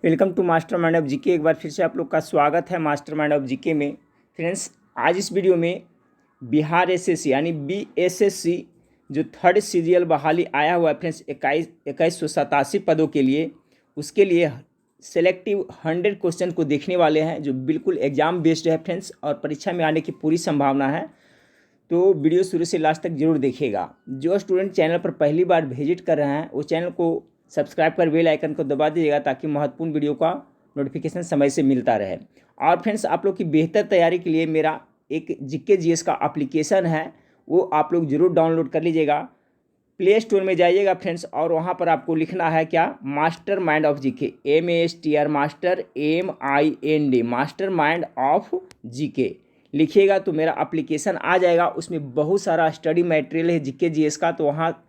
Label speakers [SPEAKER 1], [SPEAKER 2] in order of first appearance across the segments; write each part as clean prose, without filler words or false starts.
[SPEAKER 1] Welcome to master mind of GK. एक बार फिर से आप लोग का स्वागत है मास्टर माइंड ऑफ जीके में। फ्रेंड्स, आज इस वीडियो में बिहार एसएससी यानी बीएसएससी जो थर्ड सीरियल बहाली आया हुआ है फ्रेंड्स 2187 पदों के लिए, उसके लिए सेलेक्टिव 100 क्वेश्चन को देखने वाले हैं जो बिल्कुल एग्जाम बेस्ड है फ्रेंड्स, और परीक्षा में आने की पूरी संभावना है। तो वीडियो शुरू से लास्ट तक जरूर देखिएगा। जो स्टूडेंट चैनल पर पहली बार विजिट कर रहे हैं वो चैनल को सब्सक्राइब कर बेल आइकन को दबा दीजिएगा ताकि महत्वपूर्ण वीडियो का नोटिफिकेशन समय से मिलता रहे। और फ्रेंड्स, आप लोग की बेहतर तैयारी के लिए मेरा एक जीके जीएस का एप्लीकेशन है, वो आप लोग जरूर डाउनलोड कर लीजिएगा। प्ले स्टोर में जाइएगा फ्रेंड्स, और वहाँ पर आपको लिखना है क्या, master mind of GK, MASTR master MIND master mind of GK लिखिएगा तो मेरा एप्लीकेशन आ जाएगा। उसमें बहुत सारा स्टडी मटेरियल है जीके जीएस का, तो वहाँ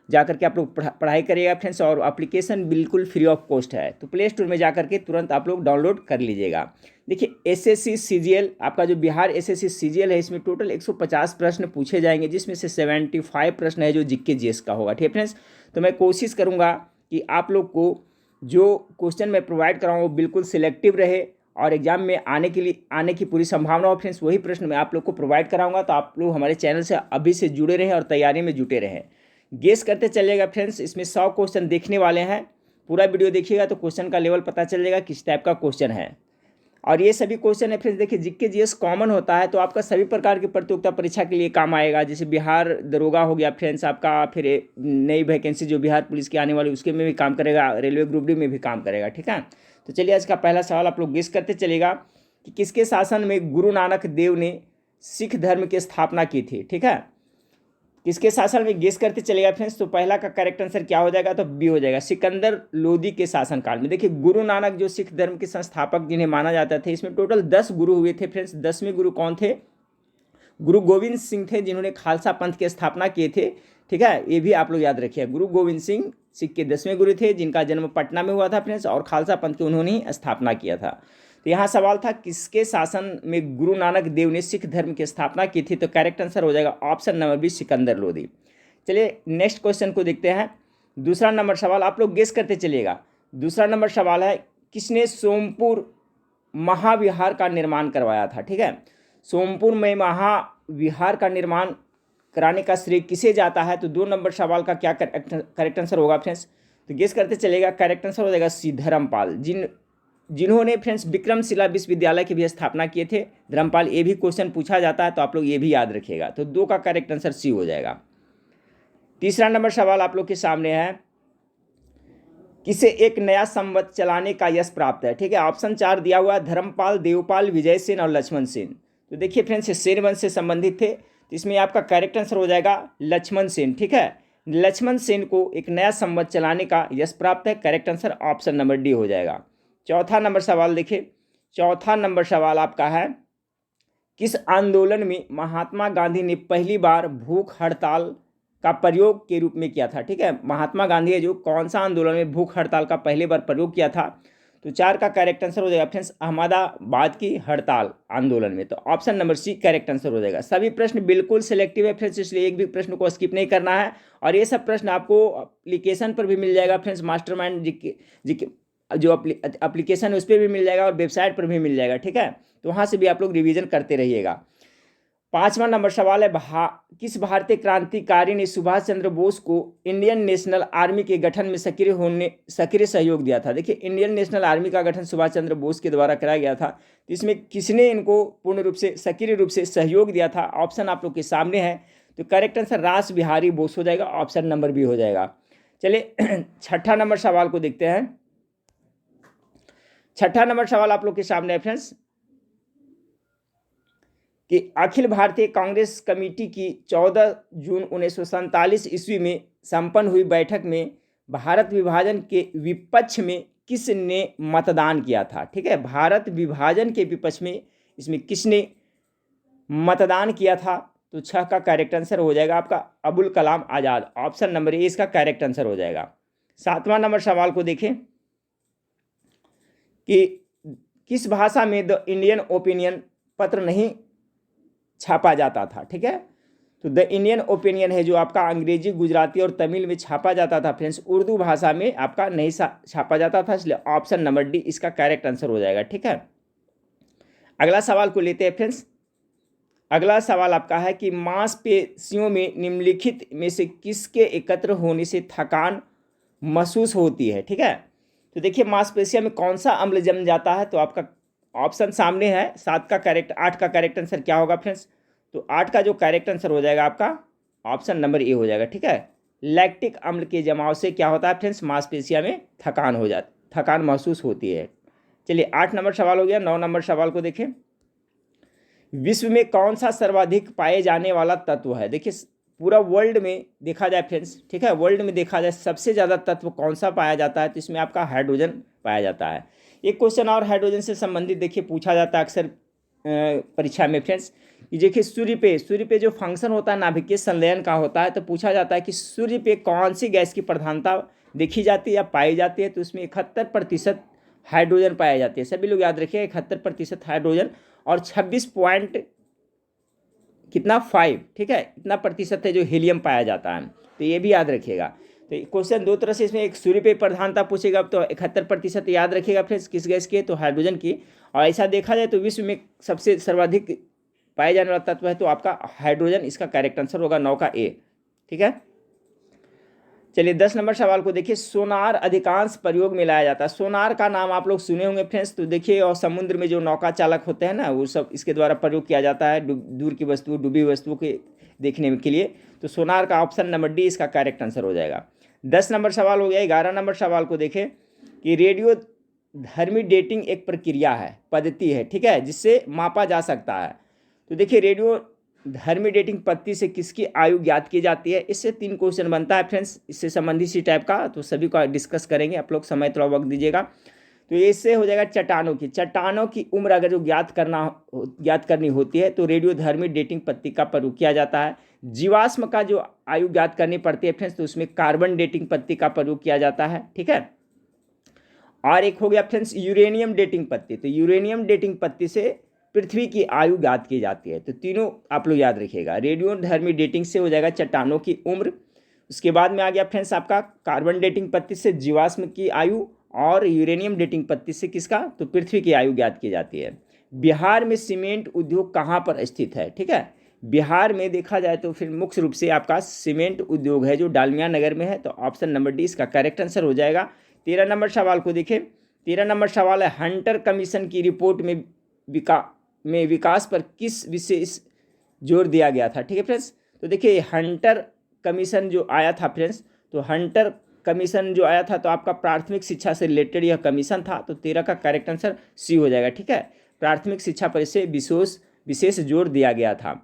[SPEAKER 1] जाकर के आप लोग पढ़ाई करिएगा फ्रेंड्स। और एप्लीकेशन बिल्कुल फ्री ऑफ कॉस्ट है, तो प्ले स्टोर में जाकर के तुरंत आप लोग डाउनलोड कर लीजिएगा। देखिए, एसएससी सीजीएल आपका जो बिहार एसएससी सीजीएल है, इसमें टोटल 150 प्रश्न पूछे जाएंगे, जिसमें से 75 प्रश्न है जो जीके जीएस का होगा। ठीक है फ्रेंड्स, तो मैं कोशिश करूँगा कि आप लोग को जो क्वेश्चन मैं प्रोवाइड कराऊँ वो बिल्कुल सिलेक्टिव रहे और एग्जाम में आने की पूरी संभावना हो फ्रेंड्स। वही प्रश्न मैं आप लोग को प्रोवाइड कराऊंगा, तो आप लोग हमारे चैनल से अभी से जुड़े रहें और तैयारी में जुटे रहें। गेस करते चलिएगा फ्रेंड्स। इसमें 100 क्वेश्चन देखने वाले हैं। पूरा वीडियो देखिएगा तो क्वेश्चन का लेवल पता चल जाएगा किस टाइप का क्वेश्चन है। और ये सभी क्वेश्चन है फ्रेंड्स, देखिए जीके जीएस कॉमन होता है, तो आपका सभी प्रकार की प्रतियोगिता परीक्षा के लिए काम आएगा। जैसे बिहार दरोगा हो गया फ्रेंड्स आपका, फिर नई वैकेंसी जो बिहार पुलिस की आने वाली उसके में भी काम करेगा, रेलवे ग्रुप डी में भी काम करेगा। ठीक है, तो चलिए आज का पहला सवाल आप लोग गेस करते चलेगा कि किसके शासन में गुरु नानक देव ने सिख धर्म की स्थापना की थी। ठीक है, किसके शासन में गेस करते चलेगा फ्रेंड्स। तो पहला का करेक्ट आंसर क्या हो जाएगा, तो बी हो जाएगा, सिकंदर लोदी के शासनकाल में। देखिए, गुरु नानक जो सिख धर्म के संस्थापक जिन्हें माना जाता था, इसमें टोटल 10 गुरु हुए थे फ्रेंड्स। 10वें गुरु कौन थे? गुरु गोविंद सिंह थे, जिन्होंने खालसा पंथ की स्थापना किए थे। ठीक है, ये भी आप लोग याद रखिए। गुरु गोविंद सिंह सिख के 10वें गुरु थे, जिनका जन्म पटना में हुआ था फ्रेंड्स, और खालसा पंथ की उन्होंने ही स्थापना किया था। तो यहाँ सवाल था किसके शासन में गुरु नानक देव ने सिख धर्म की स्थापना की थी, तो करेक्ट आंसर हो जाएगा option number B, Sikandar Lodi. चलिए नेक्स्ट क्वेश्चन को देखते हैं। दूसरा नंबर सवाल आप लोग गेस करते चलिएगा। दूसरा नंबर सवाल है, किसने सोमपुर महाविहार का निर्माण करवाया था? ठीक है, सोमपुर में महाविहार का निर्माण कराने का श्रेय किसे जाता है? तो 2 नंबर सवाल का क्या करेक्ट आंसर होगा फ्रेंड्स? तो गेस करते चलेगा, करेक्ट आंसर हो जाएगा सी, धर्मपाल, जिन्होंने फ्रेंड्स विक्रमशिला विश्वविद्यालय की भी स्थापना किए थे, धर्मपाल। ये भी क्वेश्चन पूछा जाता है, तो आप लोग ये भी याद रखिएगा। तो 2 का करेक्ट आंसर सी हो जाएगा। तीसरा नंबर सवाल आप लोग के सामने है, किसे एक नया संवत चलाने का यश प्राप्त है? ठीक है, ऑप्शन 4 दिया हुआ है, धर्मपाल, देवपाल, विजय सेन और लक्ष्मण सेन। तो देखिए फ्रेंड्स, सेन वंश से संबंधित थे, तो इसमें आपका करेक्ट आंसर हो जाएगा लक्ष्मण सेन। ठीक है, लक्ष्मण सेन को एक नया संवत चलाने का यश प्राप्त है। Correct answer option number D हो जाएगा। चौथा नंबर सवाल देखिए, चौथा नंबर सवाल आपका है, किस आंदोलन में महात्मा गांधी ने पहली बार भूख हड़ताल का प्रयोग के रूप में किया था? ठीक है, महात्मा गांधी है जो कौन सा आंदोलन में भूख हड़ताल का पहली बार प्रयोग किया था? तो 4 का करेक्ट आंसर हो जाएगा फ्रेंड्स, अहमदाबाद की हड़ताल आंदोलन में। तो option number C correct answer हो जाएगा। सभी प्रश्न बिल्कुल सिलेक्टिव है फ्रेंड्स, इसलिए एक भी प्रश्न को स्किप नहीं करना है। और ये सब प्रश्न आपको एप्लीकेशन पर भी मिल जाएगा फ्रेंड्स, मास्टर माइंड जीके जो एप्लीकेशन है उस पर भी मिल जाएगा और वेबसाइट पर भी मिल जाएगा। ठीक है, तो वहाँ से भी आप लोग रिवीजन करते रहिएगा। 5वां नंबर सवाल है, किस भारतीय क्रांतिकारी ने सुभाष चंद्र बोस को इंडियन नेशनल आर्मी के गठन में सक्रिय सहयोग दिया था? देखिए, इंडियन नेशनल आर्मी का गठन सुभाष चंद्र बोस के द्वारा कराया गया था, तो इसमें किसने इनको पूर्ण रूप से सक्रिय रूप से सहयोग दिया था? ऑप्शन आप लोग के सामने है, तो करेक्ट आंसर रास बिहारी बोस हो जाएगा, ऑप्शन नंबर बी हो जाएगा। चलिए छठा नंबर सवाल को देखते हैं। छठा नंबर सवाल आप लोग के सामने है फ्रेंड्स, कि अखिल भारतीय कांग्रेस कमेटी की 14 जून 1947 ईस्वी में संपन्न हुई बैठक में भारत विभाजन के विपक्ष में किसने मतदान किया था? ठीक है, भारत विभाजन के विपक्ष में इसमें किसने मतदान किया था? तो 6 का करेक्ट आंसर हो जाएगा आपका अबुल कलाम आज़ाद, ऑप्शन नंबर ए इसका करेक्ट आंसर हो जाएगा। 7वां नंबर सवाल को देखें कि किस भाषा में द इंडियन ओपिनियन पत्र नहीं छापा जाता था? ठीक है, तो द इंडियन ओपिनियन है जो आपका अंग्रेजी, गुजराती और तमिल में छापा जाता था फ्रेंड्स, उर्दू भाषा में आपका नहीं छापा जाता था, इसलिए ऑप्शन नंबर डी इसका करेक्ट आंसर हो जाएगा। ठीक है, अगला सवाल को लेते हैं फ्रेंड्स। अगला सवाल आपका है कि मांसपेशियों में निम्नलिखित में से किसके एकत्र होने से थकान महसूस होती है। ठीक है, तो देखिए मांसपेशियों में कौन सा अम्ल जम जाता है, तो आपका ऑप्शन सामने है। 8 का करेक्ट आंसर क्या होगा फ्रेंड्स, तो 8 का जो करेक्ट आंसर हो जाएगा आपका ऑप्शन नंबर ए हो जाएगा। ठीक है, लैक्टिक अम्ल के जमाव से क्या होता है फ्रेंड्स, मांसपेशियों में थकान महसूस होती है। चलिए 8 नंबर सवाल हो गया। 9 नंबर सवाल को देखें। विश्व में कौन सा सर्वाधिक पाए जाने वाला तत्व है। देखिए पूरा वर्ल्ड में देखा जाए फ्रेंड्स, ठीक है, वर्ल्ड में देखा जाए सबसे ज़्यादा तत्व कौन सा पाया जाता है, तो इसमें आपका हाइड्रोजन पाया जाता है। एक क्वेश्चन और हाइड्रोजन से संबंधित देखिए पूछा जाता है अक्सर परीक्षा में फ्रेंड्स, कि देखिए सूर्य पे जो फंक्शन होता है नाभिकीय संलयन का होता है, तो पूछा जाता है कि सूर्य पे कौन सी गैस की प्रधानता देखी जाती है या पाई जाती है, तो इसमें 71% हाइड्रोजन पाए जाते हैं। सभी लोग याद रखिए 71% हाइड्रोजन और 26 पॉइंट कितना 5, ठीक है, इतना प्रतिशत है जो हीलियम पाया जाता है, तो ये भी याद रखिएगा। तो क्वेश्चन दो तरह से, इसमें एक सूर्य पे प्रधानता पूछेगा तो 71% याद रखिएगा फ्रेंड्स किस गैस की, तो हाइड्रोजन की। और ऐसा देखा जाए तो विश्व में सबसे सर्वाधिक पाए जाने वाला तत्व है तो आपका हाइड्रोजन, इसका करेक्ट आंसर होगा 9 का ए। ठीक है, चलिए 10 नंबर सवाल को देखिए। सोनार अधिकांश प्रयोग में लाया जाता है। सोनार का नाम आप लोग सुने होंगे फ्रेंड्स, तो देखिए और समुद्र में जो नौका चालक होते हैं ना, वो सब इसके द्वारा प्रयोग किया जाता है दूर की वस्तु, डूबी वस्तुओं के देखने के लिए। तो सोनार का ऑप्शन नंबर डी इसका करेक्ट आंसर हो जाएगा। 10 नंबर सवाल हो गया। 11 नंबर सवाल को देखें कि रेडियो धर्मी डेटिंग एक प्रक्रिया है, पद्धति है, ठीक है, जिससे मापा जा सकता है। तो देखिए रेडियो धर्मी डेटिंग पद्धति से किसकी आयु ज्ञात की जाती है। इससे 3 क्वेश्चन बनता है फ्रेंड्स, इससे संबंधित सी टाइप का, तो सभी को डिस्कस करेंगे, आप लोग समय थोड़ा वक्त दीजिएगा। तो ये इससे हो जाएगा चट्टानों की उम्र अगर जो ज्ञात करनी होती है तो रेडियो धर्मी डेटिंग पद्धति का प्रयोग किया जाता है। जीवाश्म का जो आयु ज्ञात करनी पड़ती है फ्रेंड्स, तो उसमें कार्बन डेटिंग पद्धति का प्रयोग किया जाता है। ठीक है, और एक हो गया फ्रेंड्स यूरेनियम डेटिंग पद्धति। तो यूरेनियम डेटिंग पद्धति से पृथ्वी की आयु ज्ञात की जाती है। तो तीनों आप लोग याद रखिएगा। रेडियो धर्मी डेटिंग से हो जाएगा चट्टानों की उम्र, उसके बाद में आ गया फ्रेंड्स आपका कार्बन डेटिंग पद्धति से जीवाश्म की आयु, और यूरेनियम डेटिंग पद्धति से किसका, तो पृथ्वी की आयु ज्ञात की जाती है। बिहार में सीमेंट उद्योग कहाँ पर स्थित है। ठीक है, बिहार में देखा जाए तो फिर मुख्य रूप से आपका सीमेंट उद्योग है जो डालमिया नगर में है, तो ऑप्शन नंबर डी इसका करेक्ट आंसर हो जाएगा। 13 नंबर सवाल को देखें। 13 नंबर सवाल है हंटर कमीशन की रिपोर्ट में विकास पर किस विशेष जोर दिया गया था। ठीक है फ्रेंड्स, तो देखिए हंटर कमीशन जो आया था फ्रेंड्स, तो हंटर कमीशन जो आया था तो आपका प्राथमिक शिक्षा से रिलेटेड यह कमीशन था, तो 13 का करेक्ट आंसर सी हो जाएगा। ठीक है, प्राथमिक शिक्षा पर इसे विशेष जोर दिया गया था।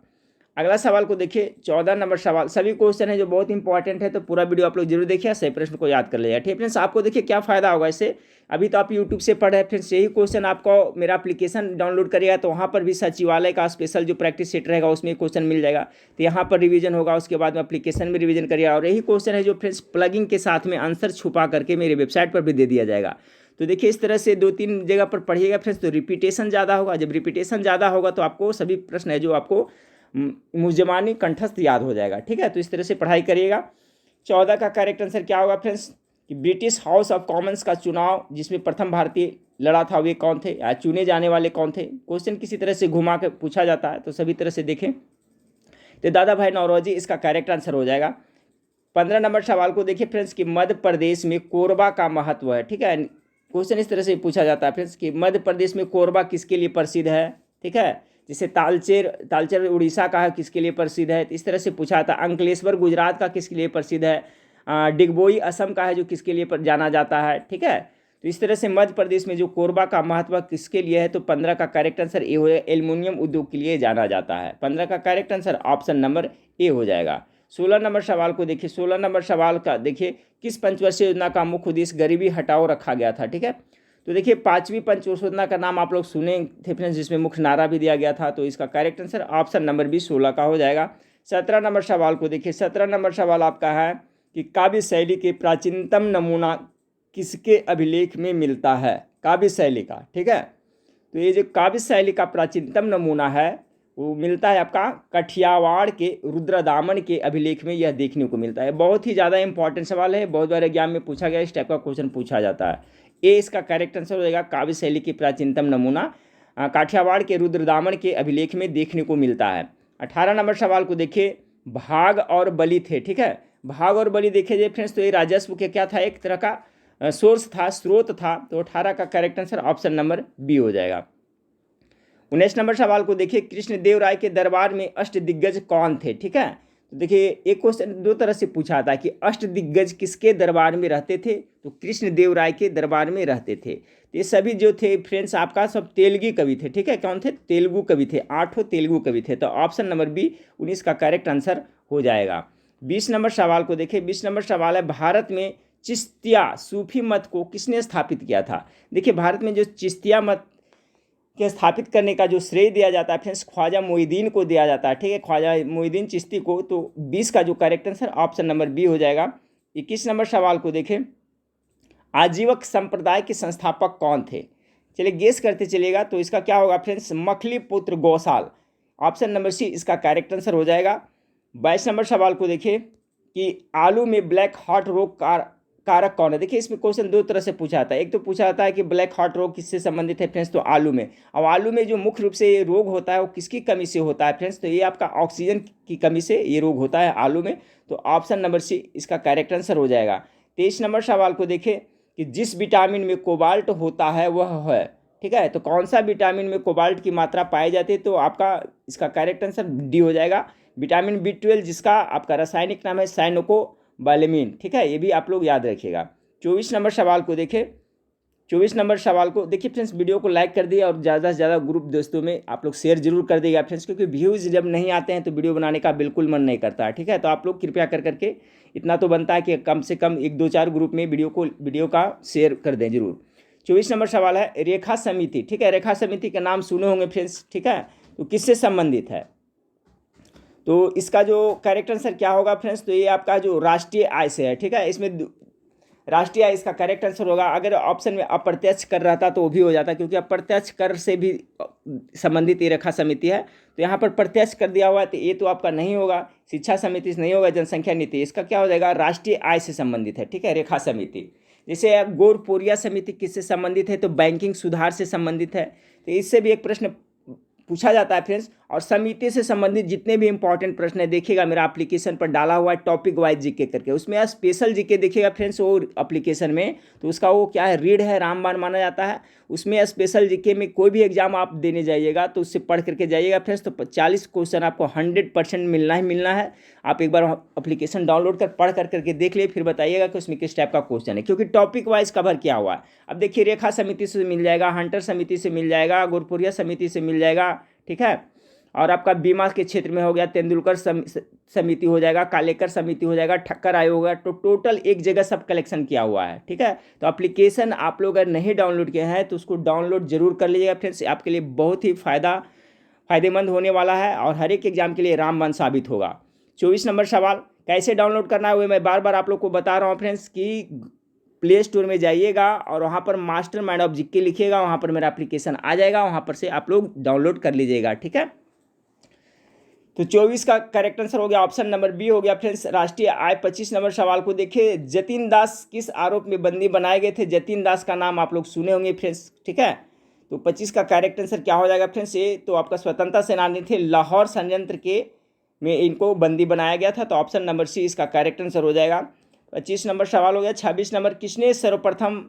[SPEAKER 1] अगला सवाल को देखिए। 14 नंबर सवाल, सभी क्वेश्चन है जो बहुत इंपॉर्टेंट है, तो पूरा वीडियो आप लोग जरूर देखिए, सही प्रश्न को याद कर लीजिएगा। ठीक है फ्रेंड्स, आपको देखिए क्या फायदा होगा इससे, अभी तो आप यूट्यूब से पढ़ रहे हैं फ्रेंड्स, यही क्वेश्चन आपको मेरा एप्लीकेशन डाउनलोड करिएगा तो वहाँ पर भी सचिवालय का स्पेशल जो प्रैक्टिस सेट रहेगा उसमें क्वेश्चन मिल जाएगा, तो यहाँ पर रिवीजन होगा, उसके बाद में एप्लीकेशन में रिवीजन करिएगा। और यही क्वेश्चन है जो फ्रेंड्स प्लगिंग के साथ में आंसर छुपा करके मेरे वेबसाइट पर भी दे दिया जाएगा। तो देखिए इस तरह से 2-3 जगह पर पढ़िएगा फ्रेंड्स, तो रिपीटेशन ज़्यादा होगा। जब रिपीटेशन ज़्यादा होगा तो आपको सभी प्रश्न है जो आपको मुजमानी कंठस्थ याद हो जाएगा। ठीक है, तो इस तरह से पढ़ाई करिएगा। 14 का करेक्ट आंसर क्या होगा फ्रेंड्स, कि ब्रिटिश हाउस ऑफ कॉमन्स का चुनाव जिसमें प्रथम भारतीय लड़ा था वे कौन थे, या चुने जाने वाले कौन थे। क्वेश्चन किसी तरह से घुमा कर पूछा जाता है, तो सभी तरह से देखें। तो दादा भाई नौरोजी इसका करेक्ट आंसर हो जाएगा। 15 नंबर सवाल को देखिए फ्रेंड्स, कि मध्य प्रदेश में कोरबा का महत्व है। ठीक है, क्वेश्चन इस तरह से पूछा जाता है फ्रेंड्स कि मध्य प्रदेश में कोरबा किसके लिए प्रसिद्ध है। ठीक है, जैसे तालचेर उड़ीसा का है, किसके लिए प्रसिद्ध है, तो इस तरह से पूछा था। अंकलेश्वर गुजरात का किसके लिए प्रसिद्ध है, डिगबोई असम का है जो किसके लिए जाना जाता है। ठीक है, तो इस तरह से मध्य प्रदेश में जो कोरबा का महत्व किसके लिए है, तो 15 का करेक्ट आंसर ए हो जाएगा, एल्युमिनियम उद्योग के लिए जाना जाता है। 15 का करेक्ट आंसर ऑप्शन नंबर ए हो जाएगा। 16 नंबर सवाल को देखिए। 16 नंबर सवाल का देखिए, किस पंचवर्षीय योजना का मुख्य उद्देश्य गरीबी हटाओ रखा गया था। ठीक है, तो देखिए 5वीं पंचवर्षीय योजना का नाम आप लोग सुने थे फ्रेंड्स, जिसमें मुख्य नारा भी दिया गया था, तो इसका correct answer option number B 16 का हो जाएगा। 17 नंबर सवाल को देखिए। 17 नंबर सवाल आपका है कि काव्य शैली के प्राचीनतम नमूना किसके अभिलेख में मिलता है, काव्य शैली का। ठीक है, तो ये जो काव्य शैली का प्राचीनतम नमूना है वो मिलता है आपका कठियावाड़ के रुद्रदामन के अभिलेख में, यह देखने को मिलता है। बहुत ही ज़्यादा इंपॉर्टेंट सवाल है, बहुत बार एग्जाम में पूछा गया, इस टाइप का क्वेश्चन पूछा जाता है। ए इसका करेक्ट आंसर हो जाएगा, काव्य शैली की प्राचीनतम नमूना काठियावाड़ के रुद्रदामन के अभिलेख में देखने को मिलता है। 18 नंबर सवाल को देखिए, भाग और बलि थे, ठीक है। भाग और बलि देखे जाए फ्रेंड्स तो ये राजस्व के क्या था, एक तरह का सोर्स था, स्रोत था। तो 18 का correct answer option number B हो जाएगा। 19 नंबर सवाल को देखिए, कृष्णदेव राय के दरबार में अष्टदिग्गज कौन थे, ठीक है। तो देखिए एक क्वेश्चन दो तरह से पूछा था कि अष्टदिग्गज किसके दरबार में रहते थे, तो कृष्णदेव राय के दरबार में रहते थे। तो ये सभी जो थे फ्रेंड्स आपका सब तेलुगु कवि थे, ठीक है। कौन थे, तेलुगु कवि थे, 8 तेलुगु कवि थे। तो ऑप्शन नंबर बी 19 का करेक्ट आंसर हो जाएगा। 20 नंबर सवाल को देखिए, 20 नंबर सवाल है, भारत में चिश्तिया सूफी मत को किसने स्थापित किया था। देखिए भारत में जो चिश्तिया मत के स्थापित करने का जो श्रेय दिया जाता है फ्रेंड्स, ख्वाजा मोइनुद्दीन को दिया जाता है, ठीक है, ख्वाजा मोइनुद्दीन चिश्ती को। तो 20 का जो correct answer option number B हो जाएगा। 21 नंबर सवाल को देखें, आजीवक संप्रदाय के संस्थापक कौन थे। चलिए गेस करते चलिएगा, तो इसका क्या होगा फ्रेंड्स, मखली पुत्र गौसाल, ऑप्शन नंबर सी इसका करेक्ट आंसर हो जाएगा। 22 नंबर सवाल को देखिए कि आलू में ब्लैक हार्ट रोग कारक कौन है। देखिए इसमें क्वेश्चन दो तरह से पूछा जाता है, एक तो पूछा जाता है कि ब्लैक हार्ट रोग किससे संबंधित है फ्रेंड्स, तो आलू में। अब आलू में जो मुख्य रूप से ये रोग होता है वो किसकी कमी से होता है फ्रेंड्स, तो ये आपका ऑक्सीजन की कमी से ये रोग होता है आलू में। तो ऑप्शन नंबर सी इसका करेक्ट आंसर हो जाएगा। 23 नंबर सवाल को देखें कि जिस विटामिन में कोबाल्ट होता है वह है, ठीक है, तो कौन सा विटामिन में कोबाल्ट की मात्रा पाई जाती है, तो आपका इसका करेक्ट आंसर डी हो जाएगा, विटामिन B12, जिसका आपका रासायनिक नाम है साइनोकोबालेमिन, ठीक है, ये भी आप लोग याद रखिएगा। 24 नंबर सवाल को देखें, 24 नंबर सवाल को देखिए फ्रेंड्स, वीडियो को लाइक कर दिए और ज़्यादा से ज़्यादा ग्रुप दोस्तों में आप लोग शेयर जरूर कर देगा फ्रेंड्स, क्योंकि व्यूज़ जब नहीं आते हैं तो वीडियो बनाने का बिल्कुल मन नहीं करता है, ठीक है। तो आप लोग कृपया कर करके इतना तो बनता है कि कम से कम 1-2-4 ग्रुप में वीडियो का शेयर कर दें जरूर। 24 नंबर सवाल है, रेखा समिति, ठीक है, रेखा समिति का नाम सुने होंगे फ्रेंड्स, ठीक है, तो किससे संबंधित है, तो इसका जो करेक्ट आंसर क्या होगा फ्रेंड्स, तो ये आपका जो राष्ट्रीय आय से है, ठीक है। इसमें राष्ट्रीय आय इसका करेक्ट आंसर होगा। अगर ऑप्शन में अप्रत्यक्ष कर रहता तो वो भी हो जाता, क्योंकि अप्रत्यक्ष कर से भी संबंधित ये रेखा समिति है। तो यहाँ पर प्रत्यक्ष कर दिया हुआ है, तो ये तो आपका नहीं होगा, शिक्षा समिति से नहीं होगा, जनसंख्या नीति, इसका क्या हो जाएगा, राष्ट्रीय आय से संबंधित है, ठीक है, रेखा समिति। जैसे गोरपोरिया समिति किससे संबंधित है, तो बैंकिंग सुधार से संबंधित है। तो इससे भी एक प्रश्न पूछा जाता है फ्रेंड्स। और समिति से संबंधित जितने भी इंपॉर्टेंट प्रश्न है देखिएगा, मेरा एप्लीकेशन पर डाला हुआ है टॉपिक वाइज जीके करके, उसमें स्पेशल जीके देखिएगा फ्रेंड्स वो एप्लीकेशन में, तो उसका वो क्या है, रीड है, रामबाण माना जाता है। उसमें स्पेशल जीके में कोई भी एग्जाम आप देने जाइएगा तो उससे पढ़ करके जाइएगा फ्रेंड्स, तो 40 क्वेश्चन आपको 100% मिलना ही मिलना है। आप एक बार एप्लीकेशन डाउनलोड कर पढ़ करके देख लिए, फिर बताइएगा कि उसमें किस टाइप का क्वेश्चन है, क्योंकि टॉपिक वाइज कवर किया हुआ है। अब देखिए रेखा समिति से मिल जाएगा, हंटर समिति से मिल जाएगा, गोरपुरिया समिति से मिल जाएगा, ठीक है। और आपका बीमा के क्षेत्र में हो गया, तेंदुलकर समिति हो जाएगा, कालेकर समिति हो जाएगा, ठक्कर आयोग होगा। तो टोटल एक जगह सब कलेक्शन किया हुआ है, ठीक है। तो एप्लीकेशन आप लोग अगर नहीं डाउनलोड किए हैं तो उसको डाउनलोड जरूर कर लीजिएगा फ्रेंड्स, आपके लिए बहुत ही फायदेमंद होने वाला है और हर एक एग्जाम के लिए रामबाण साबित होगा। 24 नंबर सवाल, कैसे डाउनलोड करना है वो मैं बार बार आप लोग को बता रहा हूँ फ्रेंड्स, कि प्ले स्टोर में जाइएगा और वहाँ पर मास्टर माइंड ऑफ जीके लिखिएगा, वहाँ पर मेरा एप्लीकेशन आ जाएगा, वहाँ पर से आप लोग डाउनलोड कर लीजिएगा, ठीक है। तो 24 का करेक्ट आंसर हो गया, ऑप्शन नंबर बी हो गया फ्रेंड्स, राष्ट्रीय आय। 25 नंबर सवाल को देखिए, जतिन दास किस आरोप में बंदी बनाए गए थे। जतिन दास का नाम आप लोग सुने होंगे फ्रेंड्स, ठीक है। तो 25 का करेक्ट आंसर क्या हो जाएगा फ्रेंड्स, ये तो आपका स्वतंत्रता सेनानी थे, लाहौर षड्यंत्र के में इनको बंदी बनाया गया था। तो ऑप्शन नंबर सी इसका करेक्ट आंसर हो जाएगा। 25 नंबर सवाल हो गया। 26 नंबर, किसने सर्वप्रथम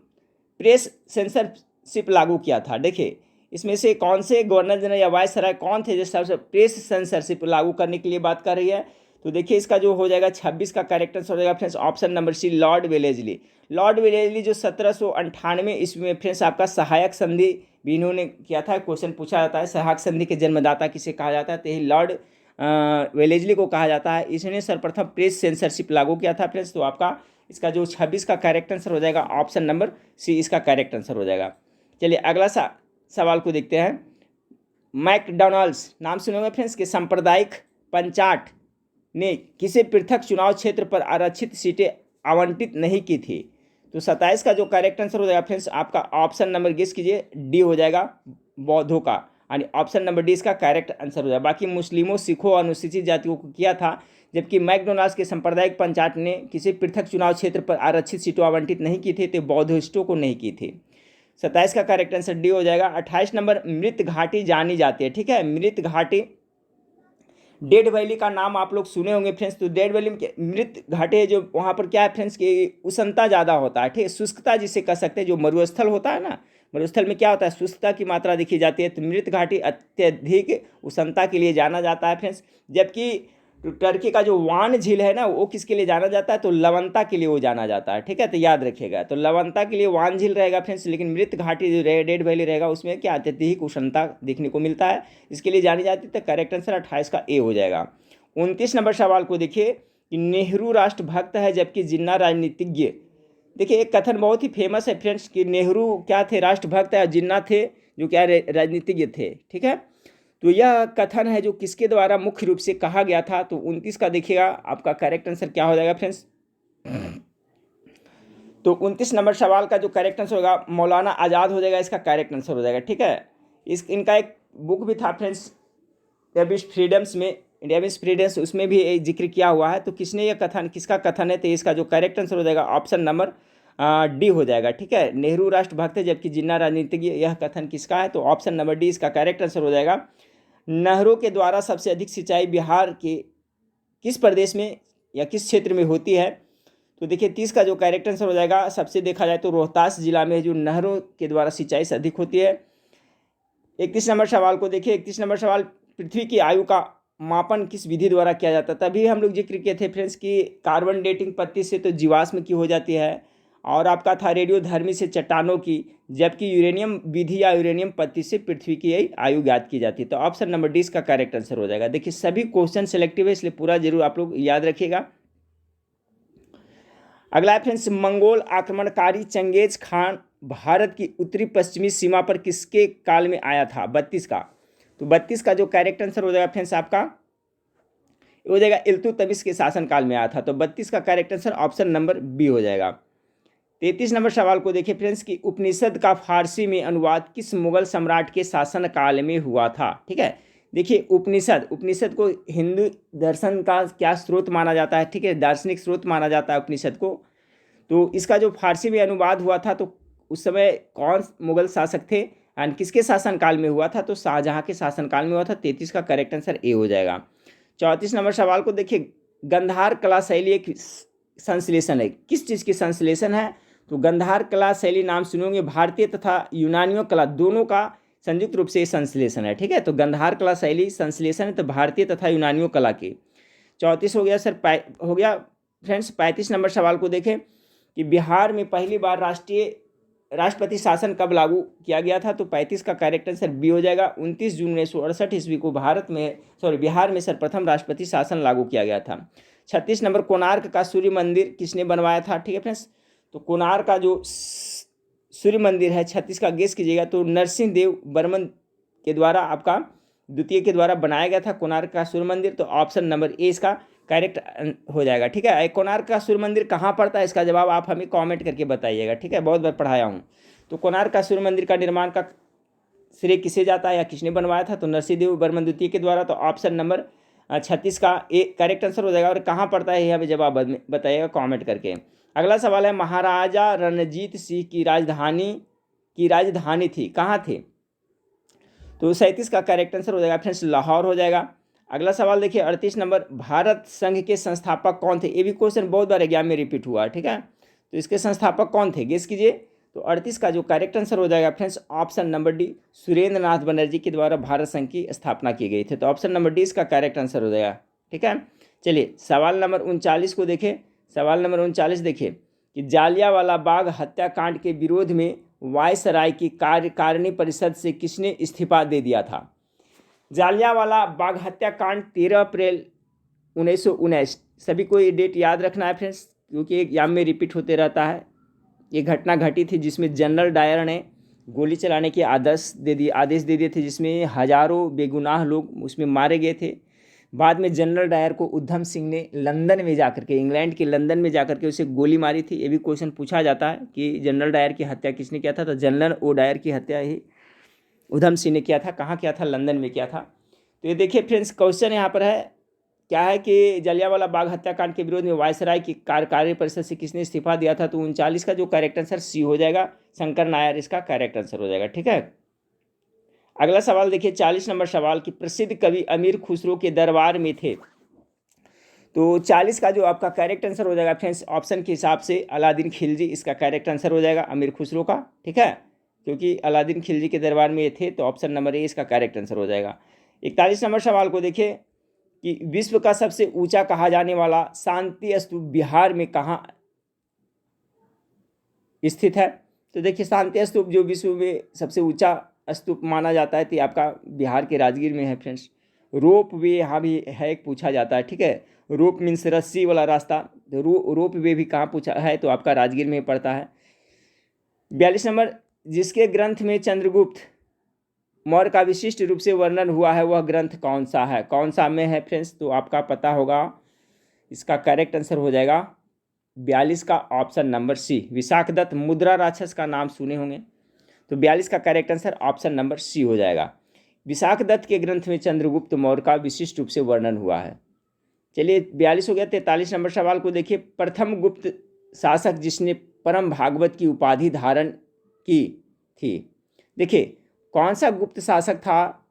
[SPEAKER 1] प्रेस सेंसरशिप लागू किया था। देखिए इसमें से कौन से गवर्नर जनरल या वायसराय कौन थे जिस सबसे प्रेस सेंसरशिप लागू करने के लिए बात कर रही है। तो देखिए इसका जो हो जाएगा 26 का करेक्ट आंसर हो जाएगा friends, option number C Lord Wellesley. Lord Wellesley जो 1798 ईस्वी में फ्रेंड्स आपका सहायक संधि भी इन्होंने किया था। क्वेश्चन पूछा जाता है सहायक संधि के जन्मदाता किसे कहा जाता है, तो यही लॉर्ड वेलेस्ली को कहा जाता है। इसने सर्वप्रथम प्रेस सेंसरशिप लागू किया था फ्रेंड्स। तो आपका इसका जो 26 का करेक्ट आंसर हो जाएगा, ऑप्शन नंबर सी इसका करेक्ट आंसर हो जाएगा। चलिए अगला सवाल को देखते हैं। मैकडॉनल्ड्स नाम सुनेंगे फ्रेंड्स के सांप्रदायिक पंचाट ने किसे पृथक चुनाव क्षेत्र पर आरक्षित सीटें आवंटित नहीं की थी। तो 27 का जो करेक्ट आंसर हो जाएगा फ्रेंड्स आपका ऑप्शन नंबर गेस कीजिए, डी हो जाएगा, बौद्धों का। यानी ऑप्शन नंबर डी इसका करेक्ट आंसर हो जाएगा। बाकी मुस्लिमों, सिखों, अनुसूचित जातियों को किया था, जबकि मैकडोनाल्ड्स के सांप्रदायिक पंचायत ने किसी पृथक चुनाव क्षेत्र पर आरक्षित सीटों आवंटित नहीं की थी, तो बौद्धिस्टों को नहीं की थी। 27 का करेक्ट आंसर डी हो जाएगा। 28 नंबर मृत घाटी जानी जाती है, ठीक है। मृत घाटी, डेड वैली का नाम आप लोग सुने होंगे फ्रेंड्स। तो डेड वैली में मृत घाटी है, जो वहाँ पर क्या है फ्रेंड्स कि उष्णता ज़्यादा होता है, ठीक है, शुष्कता जिसे कह सकते हैं। जो मरुस्थल होता है ना, मरुस्थल में क्या होता है, शुष्कता की मात्रा देखी जाती है। तो मृत घाटी अत्यधिक उष्णता के लिए जाना जाता है फ्रेंड्स। जबकि टर्की का जो वान झील है ना, वो किसके लिए जाना जाता है, तो लवणता के लिए वो जाना जाता है, ठीक है। तो याद रखिएगा, तो लवणता के लिए वान झील रहेगा फ्रेंड्स। लेकिन मृत घाटी जो डेड वैली रहेगा, उसमें क्या अत्यधिक उष्णता देखने को मिलता है, इसके लिए जानी जाती है। तो करेक्ट आंसर 28 का ए हो जाएगा। 29 नंबर सवाल को देखिए कि नेहरू राष्ट्रभक्त है जबकि जिन्ना राजनीतिज्ञ। देखिए एक कथन बहुत ही फेमस है फ्रेंड्स कि नेहरू क्या थे, राष्ट्रभक्त है, और जिन्ना थे जो क्या राजनीतिज्ञ थे, ठीक है। तो यह कथन है जो किसके द्वारा मुख्य रूप से कहा गया था। तो 29 का देखिएगा आपका करेक्ट आंसर क्या हो जाएगा फ्रेंड्स। तो 29 नंबर सवाल का जो करेक्ट आंसर होगा मौलाना आज़ाद हो जाएगा, इसका करेक्ट आंसर हो जाएगा, ठीक है। इनका एक बुक भी था फ्रेंड्स, फ्रीडम्स में, इंडिया में फ्रीडम्स, उसमें भी जिक्र किया हुआ है। तो किसने यह कथन, किसका कथन है, तो इसका जो करेक्ट आंसर हो जाएगा ऑप्शन नंबर डी हो जाएगा, ठीक है। नेहरू राष्ट्रभक्त है जबकि जिन्ना राजनीतिज्ञ, यह कथन किसका है, तो ऑप्शन नंबर डी इसका करेक्ट आंसर हो जाएगा। नहरों के द्वारा सबसे अधिक सिंचाई बिहार के किस प्रदेश में या किस क्षेत्र में होती है। तो देखिए 30 का जो करेक्ट आंसर हो जाएगा, सबसे देखा जाए तो रोहतास जिला में जो नहरों के द्वारा सिंचाई से अधिक होती है। 31 नंबर सवाल को देखिए। 31 नंबर सवाल, पृथ्वी की आयु का मापन किस विधि द्वारा किया जाता है। तभी हम लोग जिक्र किए थे फ्रेंड्स कि कार्बन डेटिंग पद्धति से तो जीवाश्म की हो जाती है, और आपका था रेडियोधर्मी से चट्टानों की, जबकि यूरेनियम विधि या यूरेनियम पद्धति से पृथ्वी की आयु ज्ञात की जाती है। तो ऑप्शन नंबर डी इसका करेक्ट आंसर हो जाएगा। देखिए सभी क्वेश्चन सिलेक्टिव है, इसलिए पूरा जरूर आप लोग याद रखिएगा। अगला है फ्रेंड्स, मंगोल आक्रमणकारी चंगेज खान भारत की उत्तरी पश्चिमी सीमा पर किसके काल में आया था। 32 का, तो 32 का जो करेक्ट आंसर हो जाएगा फ्रेंड्स आपका हो जाएगा इल्तुतमिश के शासनकाल में आया था। तो 32 का correct answer option number B हो जाएगा। 33 नंबर सवाल को देखिए फ्रेंड्स कि उपनिषद का फारसी में अनुवाद किस मुगल सम्राट के शासनकाल में हुआ था, ठीक है। देखिए उपनिषद को हिंदू दर्शन का क्या स्रोत माना जाता है, ठीक है, दार्शनिक स्रोत माना जाता है उपनिषद को। तो इसका जो फारसी में अनुवाद हुआ था, तो उस समय कौन मुगल शासक थे एंड किसके शासनकाल में हुआ था, तो शाहजहाँ के शासनकाल में हुआ था। 33 का करेक्ट आंसर ए हो जाएगा। 34 नंबर सवाल को देखिए, गंधार कला शैली एक संश्लेषण है, किस चीज़ की संश्लेषण है। तो गंधार कला शैली नाम सुनोगे, भारतीय तथा यूनानियों कला दोनों का संयुक्त रूप से संश्लेषण है, ठीक है। तो गंधार कला शैली संश्लेषण है, तो भारतीय तथा यूनानियों कला के। 34 हो गया सर, हो गया फ्रेंड्स। 35 नंबर सवाल को देखें कि बिहार में पहली बार राष्ट्रपति शासन कब लागू किया गया था। तो 35 का करेक्ट आंसर बी हो जाएगा। 29 जून 1968 ईस्वी को बिहार में सर्वप्रथम राष्ट्रपति शासन लागू किया गया था। 36 नंबर, कोणार्क का सूर्य मंदिर किसने बनवाया था, ठीक है फ्रेंड्स। तो कोणार्क का जो सूर्य मंदिर है, 36 का गेस कीजिएगा, तो नरसिंह देव बर्मन के द्वारा, आपका द्वितीय के द्वारा बनाया गया था कोणार्क का सूर्य मंदिर। तो ऑप्शन नंबर ए इसका करेक्ट हो जाएगा, ठीक है। कोणार्क का सूर्य मंदिर कहाँ पड़ता है, इसका जवाब आप हमें कमेंट करके बताइएगा, ठीक है, बहुत बार पढ़ाया हूँ। तो कोणार्क का सूर्य मंदिर का निर्माण का श्रेय किसे जाता है या किसने बनवाया था, तो नरसिंह देव बर्मन द्वितीय के द्वारा। तो ऑप्शन नंबर 36 का ए करेक्ट आंसर हो जाएगा। और कहाँ पड़ता है ये हमें जवाब बताइएगा कॉमेंट करके। अगला सवाल है, महाराजा रणजीत सिंह की राजधानी थी, कहाँ थे। तो 37 का करेक्ट आंसर हो जाएगा फ्रेंड्स लाहौर हो जाएगा। अगला सवाल देखिए 38 नंबर, भारत संघ के संस्थापक कौन थे। ये भी क्वेश्चन बहुत बार एग्जाम में रिपीट हुआ, ठीक है। तो इसके संस्थापक कौन थे, गेस कीजिए। तो 38 का जो करेक्ट आंसर हो जाएगा friends option number D, Surendra Nath Banerjee के द्वारा भारत संघ की स्थापना की गई थी। तो ऑप्शन नंबर डी इसका करेक्ट आंसर हो जाएगा, ठीक है। चलिए सवाल नंबर 39 को देखें। सवाल नंबर 39 देखिए कि जालियांवाला बाग हत्याकांड के विरोध में वायसराय की कार्यकारिणी परिषद से किसने इस्तीफा दे दिया था। जालियांवाला बाग हत्याकांड 13 अप्रैल 1919, सभी को ये डेट याद रखना है फ्रेंड्स, क्योंकि एग्जाम में रिपीट होते रहता है। ये घटना घटी थी जिसमें जनरल डायर ने गोली चलाने के आदेश दे दिए थे, जिसमें हजारों बेगुनाह लोग उसमें मारे गए थे। बाद में जनरल डायर को उधम सिंह ने लंदन में जाकर के, इंग्लैंड के लंदन में जाकर के उसे गोली मारी थी। ये भी क्वेश्चन पूछा जाता है कि जनरल डायर की हत्या किसने किया था। तो जनरल ओ डायर की हत्या ही उधम सिंह ने किया था। कहाँ किया था? लंदन में किया था। तो ये देखिए फ्रेंड्स, क्वेश्चन यहाँ पर है क्या है कि जलियांवाला बाग हत्याकांड के विरोध में वायसराय की कार्य परिषद से किसने इस्तीफा दिया था? तो 39 का जो करेक्ट आंसर सी हो जाएगा, शंकर नायर इसका करेक्ट आंसर हो जाएगा। ठीक है, अगला सवाल देखिए 40 नंबर सवाल कि प्रसिद्ध कवि अमीर खुसरो के दरबार में थे। तो 40 का जो आपका करेक्ट आंसर हो जाएगा फ्रेंड्स, ऑप्शन के हिसाब से अलादीन खिलजी इसका करेक्ट आंसर हो जाएगा, अमीर खुसरो का। ठीक है, क्योंकि अलादीन खिलजी के दरबार में ये थे, तो ऑप्शन नंबर ए इसका करेक्ट आंसर हो जाएगा। 41 नंबर सवाल को देखिए कि विश्व का सबसे ऊंचा कहा जाने वाला शांति स्तूप बिहार में कहाँ स्थित है? तो देखिए शांति स्तूप जो विश्व में सबसे ऊंचा स्तूप माना जाता है, तो आपका बिहार के राजगीर में है फ्रेंड्स। रोप वे यहाँ भी है, एक पूछा जाता है। ठीक है, रोप मीन्स रस्सी वाला रास्ता, तो रोप वे भी कहाँ पूछा है? तो आपका राजगीर में पड़ता है। 42 नंबर, जिसके ग्रंथ में चंद्रगुप्त मौर्य का विशिष्ट रूप से वर्णन हुआ है, वह ग्रंथ कौन सा है? कौन सा में है फ्रेंड्स? तो आपका पता होगा, इसका करेक्ट आंसर हो जाएगा 42 का ऑप्शन नंबर सी, विशाखदत्त मुद्रा राक्षस का नाम सुने होंगे, तो 42 का correct answer option number C हो जाएगा। विशाखदत्त के ग्रंथ में चंद्रगुप्त मौर्य का विशिष्ट रूप से वर्णन हुआ है। चलिए 42 हो गया। 43 नंबर सवाल को देखिए, प्रथम गुप्त शासक जिसने परम भागवत की उपाधि धारण की थी। देखिए कौन सा गुप्त शासक था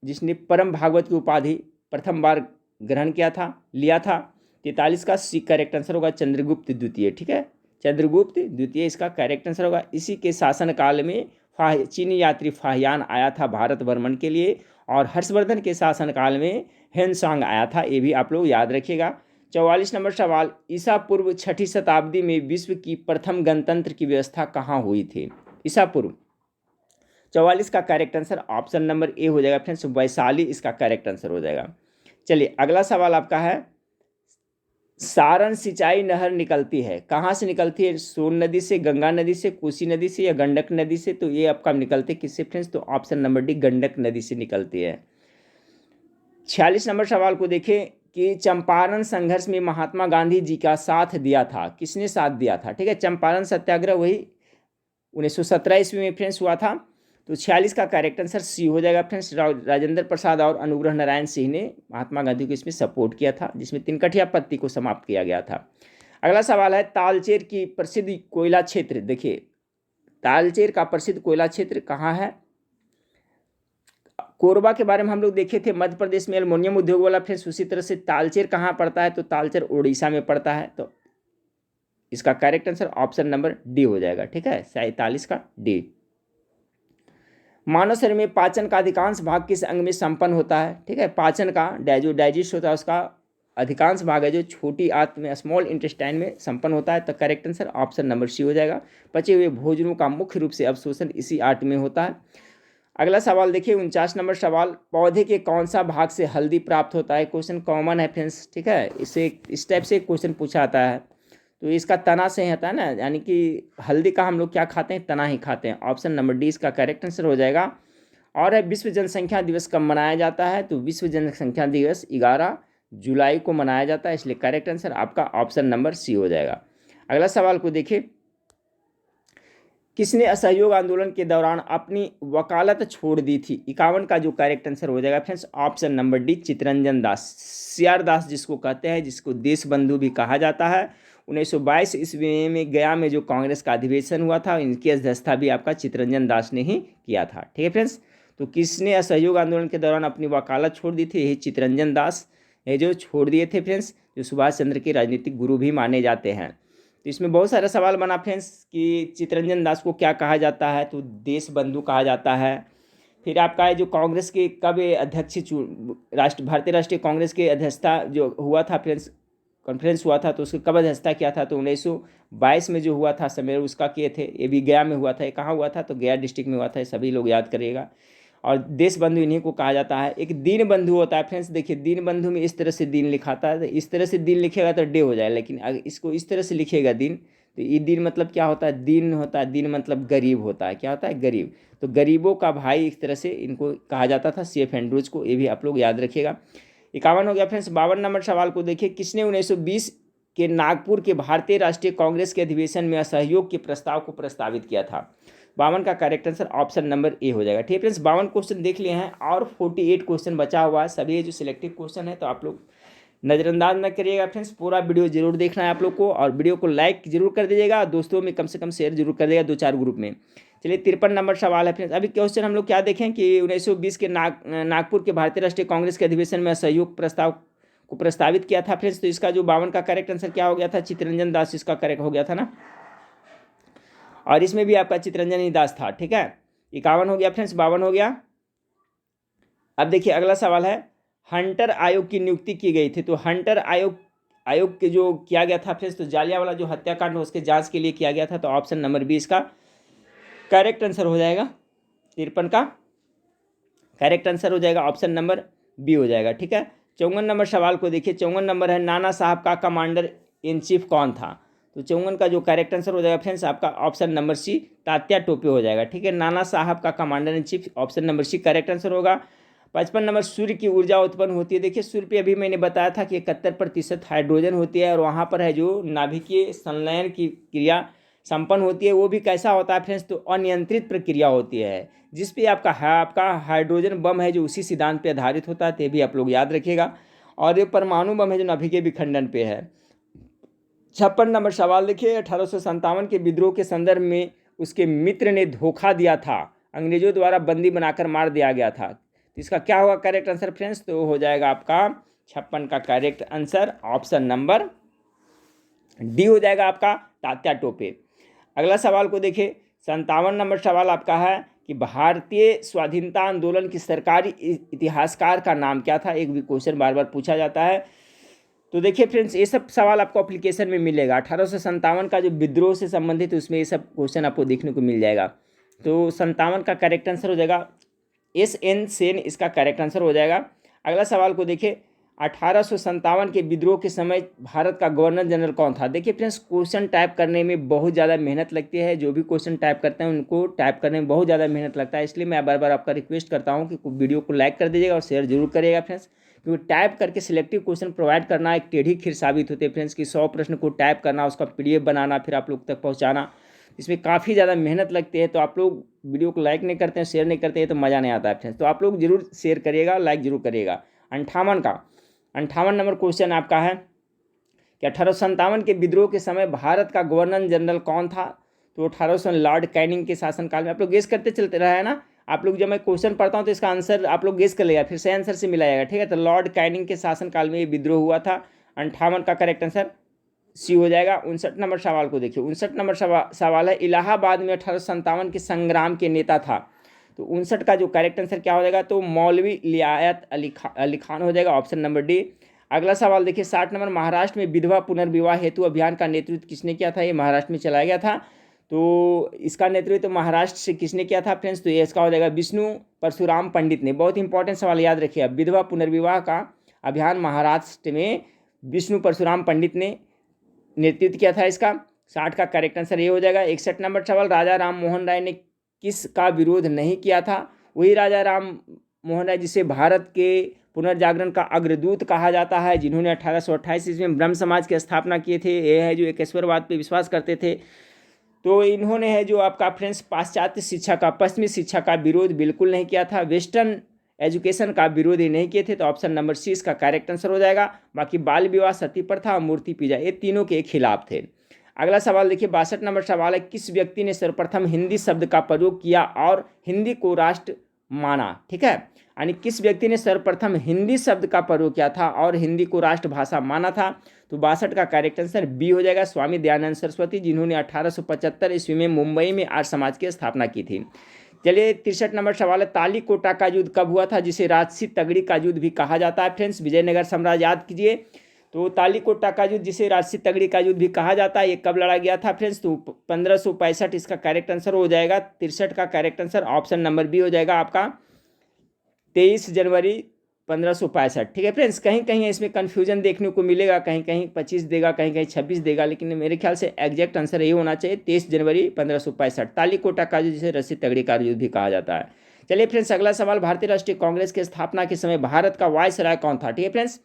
[SPEAKER 1] जिसने परम भागवत की उपाधि प्रथम बार ग्रहण किया था, लिया था? 43 का सी करेक्ट आंसर होगा चंद्रगुप्त द्वितीय। ठीक है, चंद्रगुप्त द्वितीय इसका करेक्ट आंसर होगा। इसी के शासनकाल में चीनी यात्री फाहियान आया था भारत भ्रमण के लिए, और हर्षवर्धन के शासनकाल में हेनसांग आया था, ये भी आप लोग याद रखिएगा। 44 नंबर सवाल, ईसा पूर्व 6ठी शताब्दी में विश्व की प्रथम गणतंत्र की व्यवस्था कहाँ हुई थी? ईसा पूर्व। 44 का करेक्ट आंसर ऑप्शन नंबर ए हो जाएगा फ्रेंड्स, वैशाली इसका करेक्ट आंसर हो जाएगा। चलिए अगला सवाल आपका है, सारण सिंचाई नहर निकलती है, कहाँ से निकलती है? सोन नदी से, गंगा नदी से, कोसी नदी से या गंडक नदी से? तो ये आपका निकलते किससे फ्रेंड्स? तो ऑप्शन नंबर डी गंडक नदी से निकलती है। 46 नंबर सवाल को देखें कि चंपारण संघर्ष में महात्मा गांधी जी का साथ दिया था, किसने साथ दिया था? ठीक है, चंपारण सत्याग्रह वही 1917 ईस्वी में फ्रेंड्स हुआ था। तो 46 का करेक्ट आंसर सी हो जाएगा फ्रेंड्स, राजेंद्र प्रसाद और अनुग्रह नारायण सिंह ने महात्मा गांधी को इसमें सपोर्ट किया था, जिसमें तिनकठिया पत्ती को समाप्त किया गया था। अगला सवाल है, तालचेर की प्रसिद्ध कोयला क्षेत्र। देखिए तालचेर का प्रसिद्ध कोयला क्षेत्र कहाँ है? कोरबा के बारे में हम लोग देखे थे, मध्य प्रदेश में एल्युमिनियम उद्योग वाला फ्रेंड्स। उसी तरह से तालचेर कहाँ पड़ता है? तो तालचेर उड़ीसा में पड़ता है, तो इसका correct answer option number D हो जाएगा। ठीक है, 47 का डी। मानव शरीर में पाचन का अधिकांश भाग किस अंग में संपन्न होता है? ठीक है, पाचन का जो डाइजेस्ट होता है उसका अधिकांश भाग है जो छोटी आंत में, स्मॉल इंटेस्टाइन में संपन्न होता है, तो correct answer option number C हो जाएगा। पचे हुए भोजनों का मुख्य रूप से अवशोषण इसी आंत में होता है। अगला सवाल देखिए 49 नंबर सवाल, पौधे के कौन सा भाग से हल्दी प्राप्त होता है? क्वेश्चन कॉमन है फ्रेंड्स। ठीक है, इससे इस टाइप से क्वेश्चन पूछा आता है, तो इसका तना से होता है ना, यानी कि हल्दी का हम लोग क्या खाते हैं? तना ही खाते हैं। ऑप्शन नंबर डी इसका करेक्ट आंसर हो जाएगा। और है विश्व जनसंख्या दिवस कब मनाया जाता है? तो विश्व जनसंख्या दिवस 11 जुलाई को मनाया जाता है, इसलिए करेक्ट आंसर आपका ऑप्शन नंबर सी हो जाएगा। अगला सवाल को देखिए, किसने असहयोग आंदोलन के दौरान अपनी वकालत छोड़ दी थी? 51 का जो करेक्ट आंसर हो जाएगा friends, option number D Chittaranjan Das, CR Das जिसको कहते हैं, जिसको देश बंधु भी कहा जाता है। 1922 ईस्वी में गया में जो कांग्रेस का अधिवेशन हुआ था, इनकी अध्यक्षता भी आपका चित्तरंजन दास ने ही किया था। ठीक है फ्रेंड्स, तो किसने असहयोग आंदोलन के दौरान अपनी वकालत छोड़ दी थी? यही चित्तरंजन दास ये जो छोड़ दिए थे फ्रेंड्स, जो सुभाष चंद्र के राजनीतिक गुरु भी माने जाते हैं। तो इसमें बहुत सारा सवाल बना फ्रेंड्स कि चित्तरंजन दास को क्या कहा जाता है? तो देश बंधु कहा जाता है। फिर आपका है जो कांग्रेस के कब अध्यक्ष भारतीय राष्ट्रीय कांग्रेस के अध्यक्षता जो हुआ था फ्रेंड्स, कॉन्फ्रेंस हुआ था, तो उसको कब अध्यक्षता किया था? तो 1922 में जो हुआ था सम्मेलन उसका किए थे। ये भी गया में हुआ था। ये कहाँ हुआ था? तो गया डिस्ट्रिक्ट में हुआ था, सभी लोग याद करिएगा। और देश बंधु इन्हीं को कहा जाता है। एक दीन बंधु होता है फ्रेंड्स, देखिए दीन बंधु में इस तरह से दीन लिखाता है, तो इस तरह से दीन लिखेगा तो डे हो जाए, लेकिन अगर इसको इस तरह से लिखेगा दीन, तो ये दीन मतलब क्या होता है? दीन होता है, दीन मतलब गरीब होता है। क्या होता है? गरीब। तो गरीबों का भाई इस तरह से इनको कहा जाता था, CF एंड्रूज को, ये भी आप लोग याद रखिएगा। 51 हो गया फ्रेंड्स। 52 नंबर सवाल को देखिए, किसने 1920 के नागपुर के भारतीय राष्ट्रीय कांग्रेस के अधिवेशन में असहयोग के प्रस्ताव को प्रस्तावित किया था? 52 का करेक्ट आंसर ऑप्शन नंबर ए हो जाएगा। ठीक है फ्रेंड्स, 52 क्वेश्चन देख लिए हैं और 48 क्वेश्चन बचा हुआ है। सभी जो सिलेक्टिव क्वेश्चन है तो आप लोग नज़रअंदाज न करिएगा फ्रेंड्स, पूरा वीडियो जरूर देखना है आप लोग को, और वीडियो को लाइक जरूर कर दीजिएगा, दोस्तों में कम से कम शेयर जरूर कर दीजिएगा 2-4 ग्रुप में। चलिए 53 नंबर सवाल है फ्रेंड्स। अभी क्वेश्चन हम लोग क्या देखें कि 1920 के नागपुर के भारतीय राष्ट्रीय कांग्रेस के अधिवेशन में असहयोग प्रस्ताव को प्रस्तावित किया था फ्रेंड्स। तो इसका जो 52 का करेक्ट आंसर क्या हो गया था, चित्तरंजन दास इसका करेक्ट हो गया था ना, और इसमें भी आपका चित्तरंजन ही दास था। ठीक है, 51 हो गया फ्रेंड्स, 52 हो गया। अब देखिए अगला सवाल है, हंटर आयोग की नियुक्ति की गई थी। तो हंटर आयोग के जो किया गया था फ्रेंड्स, तो जालियांवाला जो हत्याकांड उसके जांच के लिए किया गया था। तो ऑप्शन नंबर 20 का करेक्ट आंसर हो जाएगा, 53 का करेक्ट आंसर हो जाएगा, ऑप्शन नंबर बी हो जाएगा। ठीक है, 54 नंबर सवाल को देखिए, 54 नंबर है, नाना साहब का कमांडर इन चीफ कौन था। तो 54 का जो करेक्ट आंसर हो जाएगा फ्रेंड्स आपका option number C, Tatya Tope हो जाएगा। ठीक है, नाना साहब का commander in chief, option number C correct answer होगा। 55 नंबर, सूर्य की ऊर्जा उत्पन्न होती है। देखिए सूर्य पे अभी मैंने बताया था कि 71% हाइड्रोजन होती है, और वहाँ पर है जो नाभिकीय संलयन की क्रिया संपन्न होती है, वो भी कैसा होता है फ्रेंड्स, तो अनियंत्रित प्रक्रिया होती है, जिस पे आपका हाइड्रोजन बम है जो उसी सिद्धांत पे आधारित होता है, तो भी आप लोग याद रखिएगा। और ये परमाणु बम है जो नाभिकीय विखंडन पे है। 56 नंबर सवाल देखिए, 1857 के विद्रोह के संदर्भ में उसके मित्र ने धोखा दिया था, अंग्रेजों द्वारा बंदी बनाकर मार दिया गया था। तो इसका क्या होगा करेक्ट आंसर फ्रेंड्स, तो हो जाएगा आपका 56 का correct answer option number D हो जाएगा आपका, तात्या टोपे। अगला सवाल को देखिए, 57 नंबर सवाल आपका है कि भारतीय स्वाधीनता आंदोलन की सरकारी इतिहासकार का नाम क्या था। एक भी क्वेश्चन बार बार पूछा जाता है। तो देखिए फ्रेंड्स, ये सब सवाल आपको एप्लीकेशन में मिलेगा। 1857 का जो विद्रोह से संबंधित उसमें ये सब क्वेश्चन आपको देखने को मिल जाएगा। तो 57 का करेक्ट आंसर हो जाएगा SN सेन, इसका करेक्ट आंसर हो जाएगा। अगला सवाल को देखिए, 1857 के विद्रोह के समय भारत का गवर्नर जनरल कौन था। देखिए फ्रेंड्स, क्वेश्चन टाइप करने में बहुत ज़्यादा मेहनत लगती है, जो भी क्वेश्चन टाइप करते हैं उनको टाइप करने में बहुत ज़्यादा मेहनत लगता है, इसलिए मैं बार बार आपका रिक्वेस्ट करता हूँ कि वीडियो को लाइक कर दीजिएगा और शेयर जरूर करिएगा फ्रेंड्स, क्योंकि टाइप करके सिलेक्टिव क्वेश्चन प्रोवाइड करना एक टेढ़ी खीर साबित होते हैं फ्रेंड्स, कि 100 प्रश्न को टाइप करना, उसका PDF बनाना, फिर आप लोग तक पहुँचाना, इसमें काफ़ी ज़्यादा मेहनत लगती है। तो आप लोग वीडियो को लाइक नहीं करते हैं, शेयर नहीं करते हैं, तो मज़ा नहीं आता है फ्रेंड्स। तो आप लोग जरूर शेयर करिएगा, लाइक जरूर करिएगा। 58 नंबर क्वेश्चन आपका है कि 1857 के विद्रोह के समय भारत का गवर्नर जनरल कौन था। तो 1800 लॉर्ड कैनिंग के शासनकाल में। आप लोग गेस करते चलते रहे ना, आप लोग जब मैं क्वेश्चन पढ़ता हूँ तो इसका आंसर आप लोग गेस कर लेगा, फिर सही आंसर से मिलाएगा। ठीक है, तो लॉर्ड कैनिंग के शासनकाल में ये विद्रोह हुआ था। 58 का करेक्ट आंसर सी हो जाएगा। 59 नंबर सवाल को देखिए, 59 नंबर सवाल है, इलाहाबाद में 1857 के संग्राम के नेता था। तो 59 का जो करेक्ट आंसर क्या हो जाएगा, तो मौलवी लियाकत अली खान हो जाएगा, ऑप्शन नंबर डी। अगला सवाल देखिए, 60 नंबर, महाराष्ट्र में विधवा पुनर्विवाह हेतु अभियान का नेतृत्व किसने किया था। ये महाराष्ट्र में चलाया गया था। तो इसका नेतृत्व महाराष्ट्र से किसने किया था फ्रेंड्स, तो ये इसका हो जाएगा विष्णु परशुराम पंडित ने। बहुत इंपॉर्टेंट सवाल याद रखिए, विधवा पुनर्विवाह का अभियान महाराष्ट्र में विष्णु परशुराम पंडित ने नेतृत्व किया था इसका। 60 का करेक्ट आंसर ये हो जाएगा। 61 नंबर सवाल, राजा राम मोहन राय ने किस का विरोध नहीं किया था। वही राजा राम मोहन राय जिसे भारत के पुनर्जागरण का अग्रदूत कहा जाता है, जिन्होंने 1828 ईस्वी में ब्रह्म समाज की स्थापना किए थे। ये है जो एकेश्वरवाद पे विश्वास करते थे। तो इन्होंने है जो आपका फ्रेंड्स पाश्चात्य शिक्षा का, पश्चिमी शिक्षा का विरोध बिल्कुल नहीं किया था, वेस्टर्न एजुकेशन का विरोध ही नहीं किए थे। तो ऑप्शन नंबर सी इसका करेक्ट आंसर हो जाएगा। बाकी बाल विवाह, सती प्रथा और मूर्ति पूजा, ये तीनों के खिलाफ थे। अगला सवाल देखिए, 62 नंबर सवाल है, किस व्यक्ति ने सर्वप्रथम हिंदी शब्द का प्रयोग किया और हिंदी को राष्ट्र माना। ठीक है, यानी किस व्यक्ति ने सर्वप्रथम हिंदी शब्द का प्रयोग किया था और हिंदी को राष्ट्रभाषा माना था। तो 62 का करेक्ट आंसर बी हो जाएगा, स्वामी दयानंद सरस्वती, जिन्होंने 1875 ईस्वी में मुंबई में आर्य समाज की स्थापना की थी। चलिए 63 नंबर सवाल है, ताली कोटा का युद्ध कब हुआ था, जिसे राजसी तगड़ी का युद्ध भी कहा जाता है फ्रेंड्स। विजयनगर साम्राज्य याद कीजिए। तो ताली कोटा का युद्ध, जिसे राजसी तगड़ी का युद्ध भी कहा जाता है, ये कब लड़ा गया था फ्रेंड्स, तो 1565 इसका करेक्ट आंसर हो जाएगा। 63 का correct answer option number B हो जाएगा आपका, 23 जनवरी 1565। ठीक है फ्रेंड्स, कहीं कहीं इसमें कन्फ्यूजन देखने को मिलेगा, कहीं कहीं 25 देगा, कहीं कहीं 26 देगा, लेकिन मेरे ख्याल से एग्जैक्ट आंसर ये होना चाहिए 23 जनवरी 1565। ताली कोटा का युद्ध, जिसे रस्सी तगड़ी का युद्ध भी कहा जाता है। चलिए फ्रेंड्स, अगला सवाल, भारतीय राष्ट्रीय कांग्रेस की स्थापना के समय भारत का वायसराय कौन था। ठीक है फ्रेंड्स,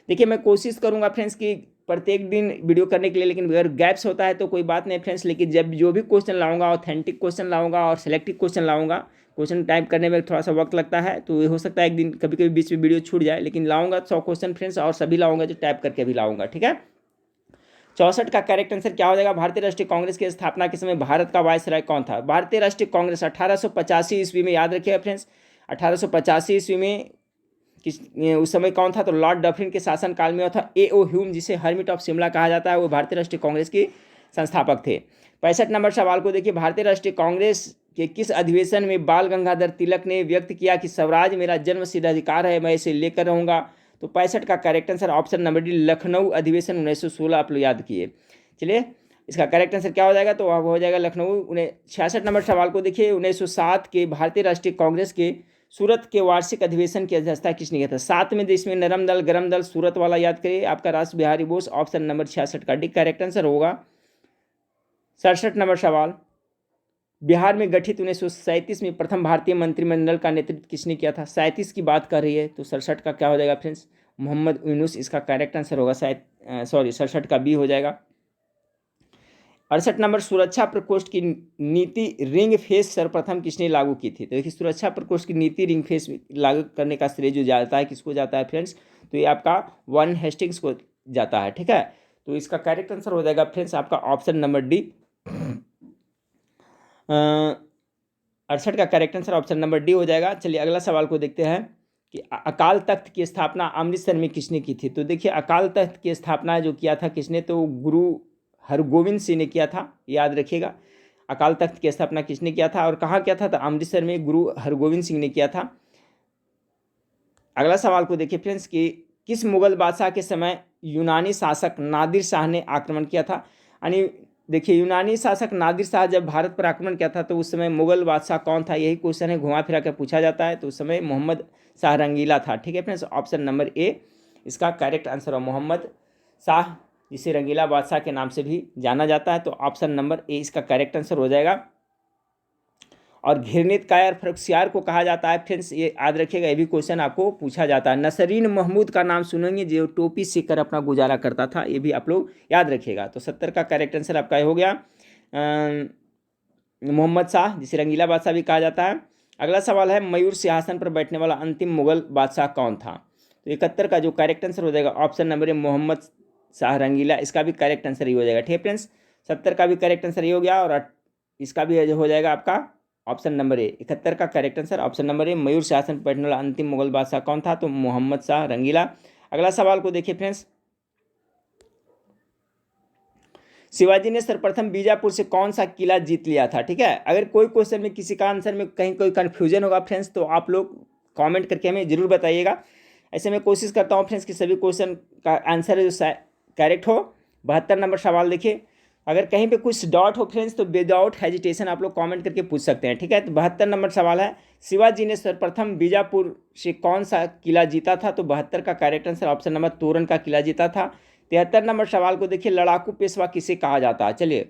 [SPEAKER 1] देखिए मैं कोशिश करूंगा फ्रेंड्स कि प्रत्येक दिन वीडियो करने के लिए, लेकिन अगर गैप्स होता है तो कोई बात नहीं फ्रेंड्स, लेकिन जब जो भी क्वेश्चन लाऊंगा ऑथेंटिक क्वेश्चन लाऊंगा और सिलेक्टिव क्वेश्चन लाऊंगा। क्वेश्चन टाइप करने में थोड़ा सा वक्त लगता है, तो ये हो सकता है एक दिन कभी कभी बीच में वीडियो छूट जाए, लेकिन लाऊंगा 100 क्वेश्चन फ्रेंड्स, और सभी लाऊंगा जो टाइप करके भी लाऊंगा, ठीक है। 64 का करेक्ट आंसर क्या हो जाएगा? भारतीय राष्ट्रीय कांग्रेस की स्थापना के समय भारत का वायसराय कौन था? भारतीय राष्ट्रीय कांग्रेस 1885 ईस्वी में, याद रखिएगा फ्रेंड्स, 1885 ईस्वी में किस उस समय कौन था? तो लॉर्ड डफरिन के शासनकाल में था। A.O. ह्यूम, जिसे हर्मिट ऑफ शिमला कहा जाता है, वो भारतीय राष्ट्रीय कांग्रेस के संस्थापक थे। 65 नंबर सवाल को देखिए, भारतीय राष्ट्रीय कांग्रेस के किस अधिवेशन में बाल गंगाधर तिलक ने व्यक्त किया कि स्वराज मेरा जन्म सिद्ध अधिकार है, मैं इसे लेकर रहूंगा? तो 65 का correct answer option number D, Lucknow अधिवेशन 1916, आप लोग याद किए। चलिए इसका करेक्ट आंसर क्या हो जाएगा? तो अब हो जाएगा लखनऊ। 66 नंबर सवाल को देखिए, 1907 के भारतीय राष्ट्रीय कांग्रेस के सूरत के वार्षिक अधिवेशन की अध्यक्षता किसने किया था? 7 में देश में नरम दल गरम दल, सूरत वाला याद करिए, आपका राष्ट्र बिहारी बोस, ऑप्शन नंबर 66 का डी करेक्ट आंसर होगा। 67 नंबर सवाल, बिहार में गठित 1937 में प्रथम भारतीय मंत्रिमंडल का नेतृत्व किसने किया था? 37 की बात कर रही है, तो 67 का क्या हो जाएगा फ्रेंड्स? मोहम्मद यूनुस, इसका करेक्ट आंसर होगा 67 का बी हो जाएगा। 68 नंबर, सुरक्षा प्रकोष्ठ की नीति रिंग फेस सर्वप्रथम किसने लागू की थी? तो देखिए सुरक्षा प्रकोष्ठ की नीति रिंग फेस लागू करने का श्रेय जो जाता है किसको जाता है फ्रेंड्स? तो ये आपका वारेन हेस्टिंग्स को जाता है, ठीक है। तो इसका करेक्ट आंसर हो जाएगा फ्रेंड्स आपका ऑप्शन नंबर डी। 68 का correct answer option number D हो जाएगा। चलिए अगला सवाल को देखते हैं कि अकाल तख्त की स्थापना अमृतसर में किसने की थी? तो देखिए अकाल तख्त की स्थापना जो किया था किसने? तो गुरु हरगोविंद सिंह ने किया था, याद रखिएगा। अकाल तख्त की स्थापना किसने किया था और कहाँ किया था? तो अमृतसर में गुरु हरगोविंद सिंह ने किया था। अगला सवाल को देखिए फ्रेंड्स कि किस मुगल बादशाह के समय यूनानी शासक नादिर शाह ने आक्रमण किया था? यानी देखिए यूनानी शासक नादिर शाह जब भारत पर आक्रमण किया था तो उस समय मुगल बादशाह कौन था? यही क्वेश्चन है, घुमा फिरा कर पूछा जाता है। तो उस समय मोहम्मद शाह रंगीला था, ठीक है फ्रेंड्स। ऑप्शन नंबर ए इसका करेक्ट आंसर है, मोहम्मद शाह, जिसे रंगीला बादशाह के नाम से भी जाना जाता है। तो ऑप्शन नंबर ए इसका करेक्ट आंसर हो जाएगा। और घिरनीत कायर फरोख्तियार को कहा जाता है फ्रेंड्स, ये याद रखिएगा, ये भी क्वेश्चन आपको पूछा जाता है। नसरीन महमूद का नाम सुनेंगे जो टोपी सीकर अपना गुजारा करता था, ये भी आप लोग याद रखिएगा। तो 70 का करेक्ट आंसर आपका हो गया मोहम्मद शाह, जिसे रंगीला बादशाह भी कहा जाता है। अगला सवाल है, मयूर सिंहासन पर बैठने वाला अंतिम मुगल बादशाह कौन था? तो 71 का जो करेक्ट आंसर हो जाएगा option number A, Mohammad Shah Rangila, इसका भी करेक्ट आंसर ही हो जाएगा, ठीक है फ्रेंड्स। 70 का भी करेक्ट आंसर ही हो गया और इसका भी हो जाएगा आपका ऑप्शन नंबर ए। 71 का correct answer option number A, मयूर शासन पर बैठने वाला अंतिम मुगल बादशाह कौन था? तो मोहम्मद शाह रंगीला। अगला सवाल को देखिए फ्रेंड्स, शिवाजी ने सर्वप्रथम बीजापुर से कौन सा किला जीत लिया था? ठीक है, अगर कोई क्वेश्चन में किसी का आंसर में कहीं कोई कन्फ्यूजन होगा फ्रेंड्स तो आप लोग कमेंट करके हमें जरूर बताइएगा। ऐसे मैं कोशिश करता हूँ फ्रेंड्स कि सभी क्वेश्चन का आंसर जो करेक्ट हो। 72 नंबर सवाल देखिए, अगर कहीं पे कुछ डॉट हो फ्रेंड्स तो विदाउट हेजिटेशन आप लोग कमेंट करके पूछ सकते हैं, ठीक है। तो 72 नंबर सवाल है, शिवाजी ने सर्वप्रथम बीजापुर से कौन सा किला जीता था? तो 72 का करेक्ट आंसर ऑप्शन नंबर तोरण का किला जीता था। 73 नंबर सवाल को देखिए, लड़ाकू पेशवा किसे कहा जाता है? चलिए,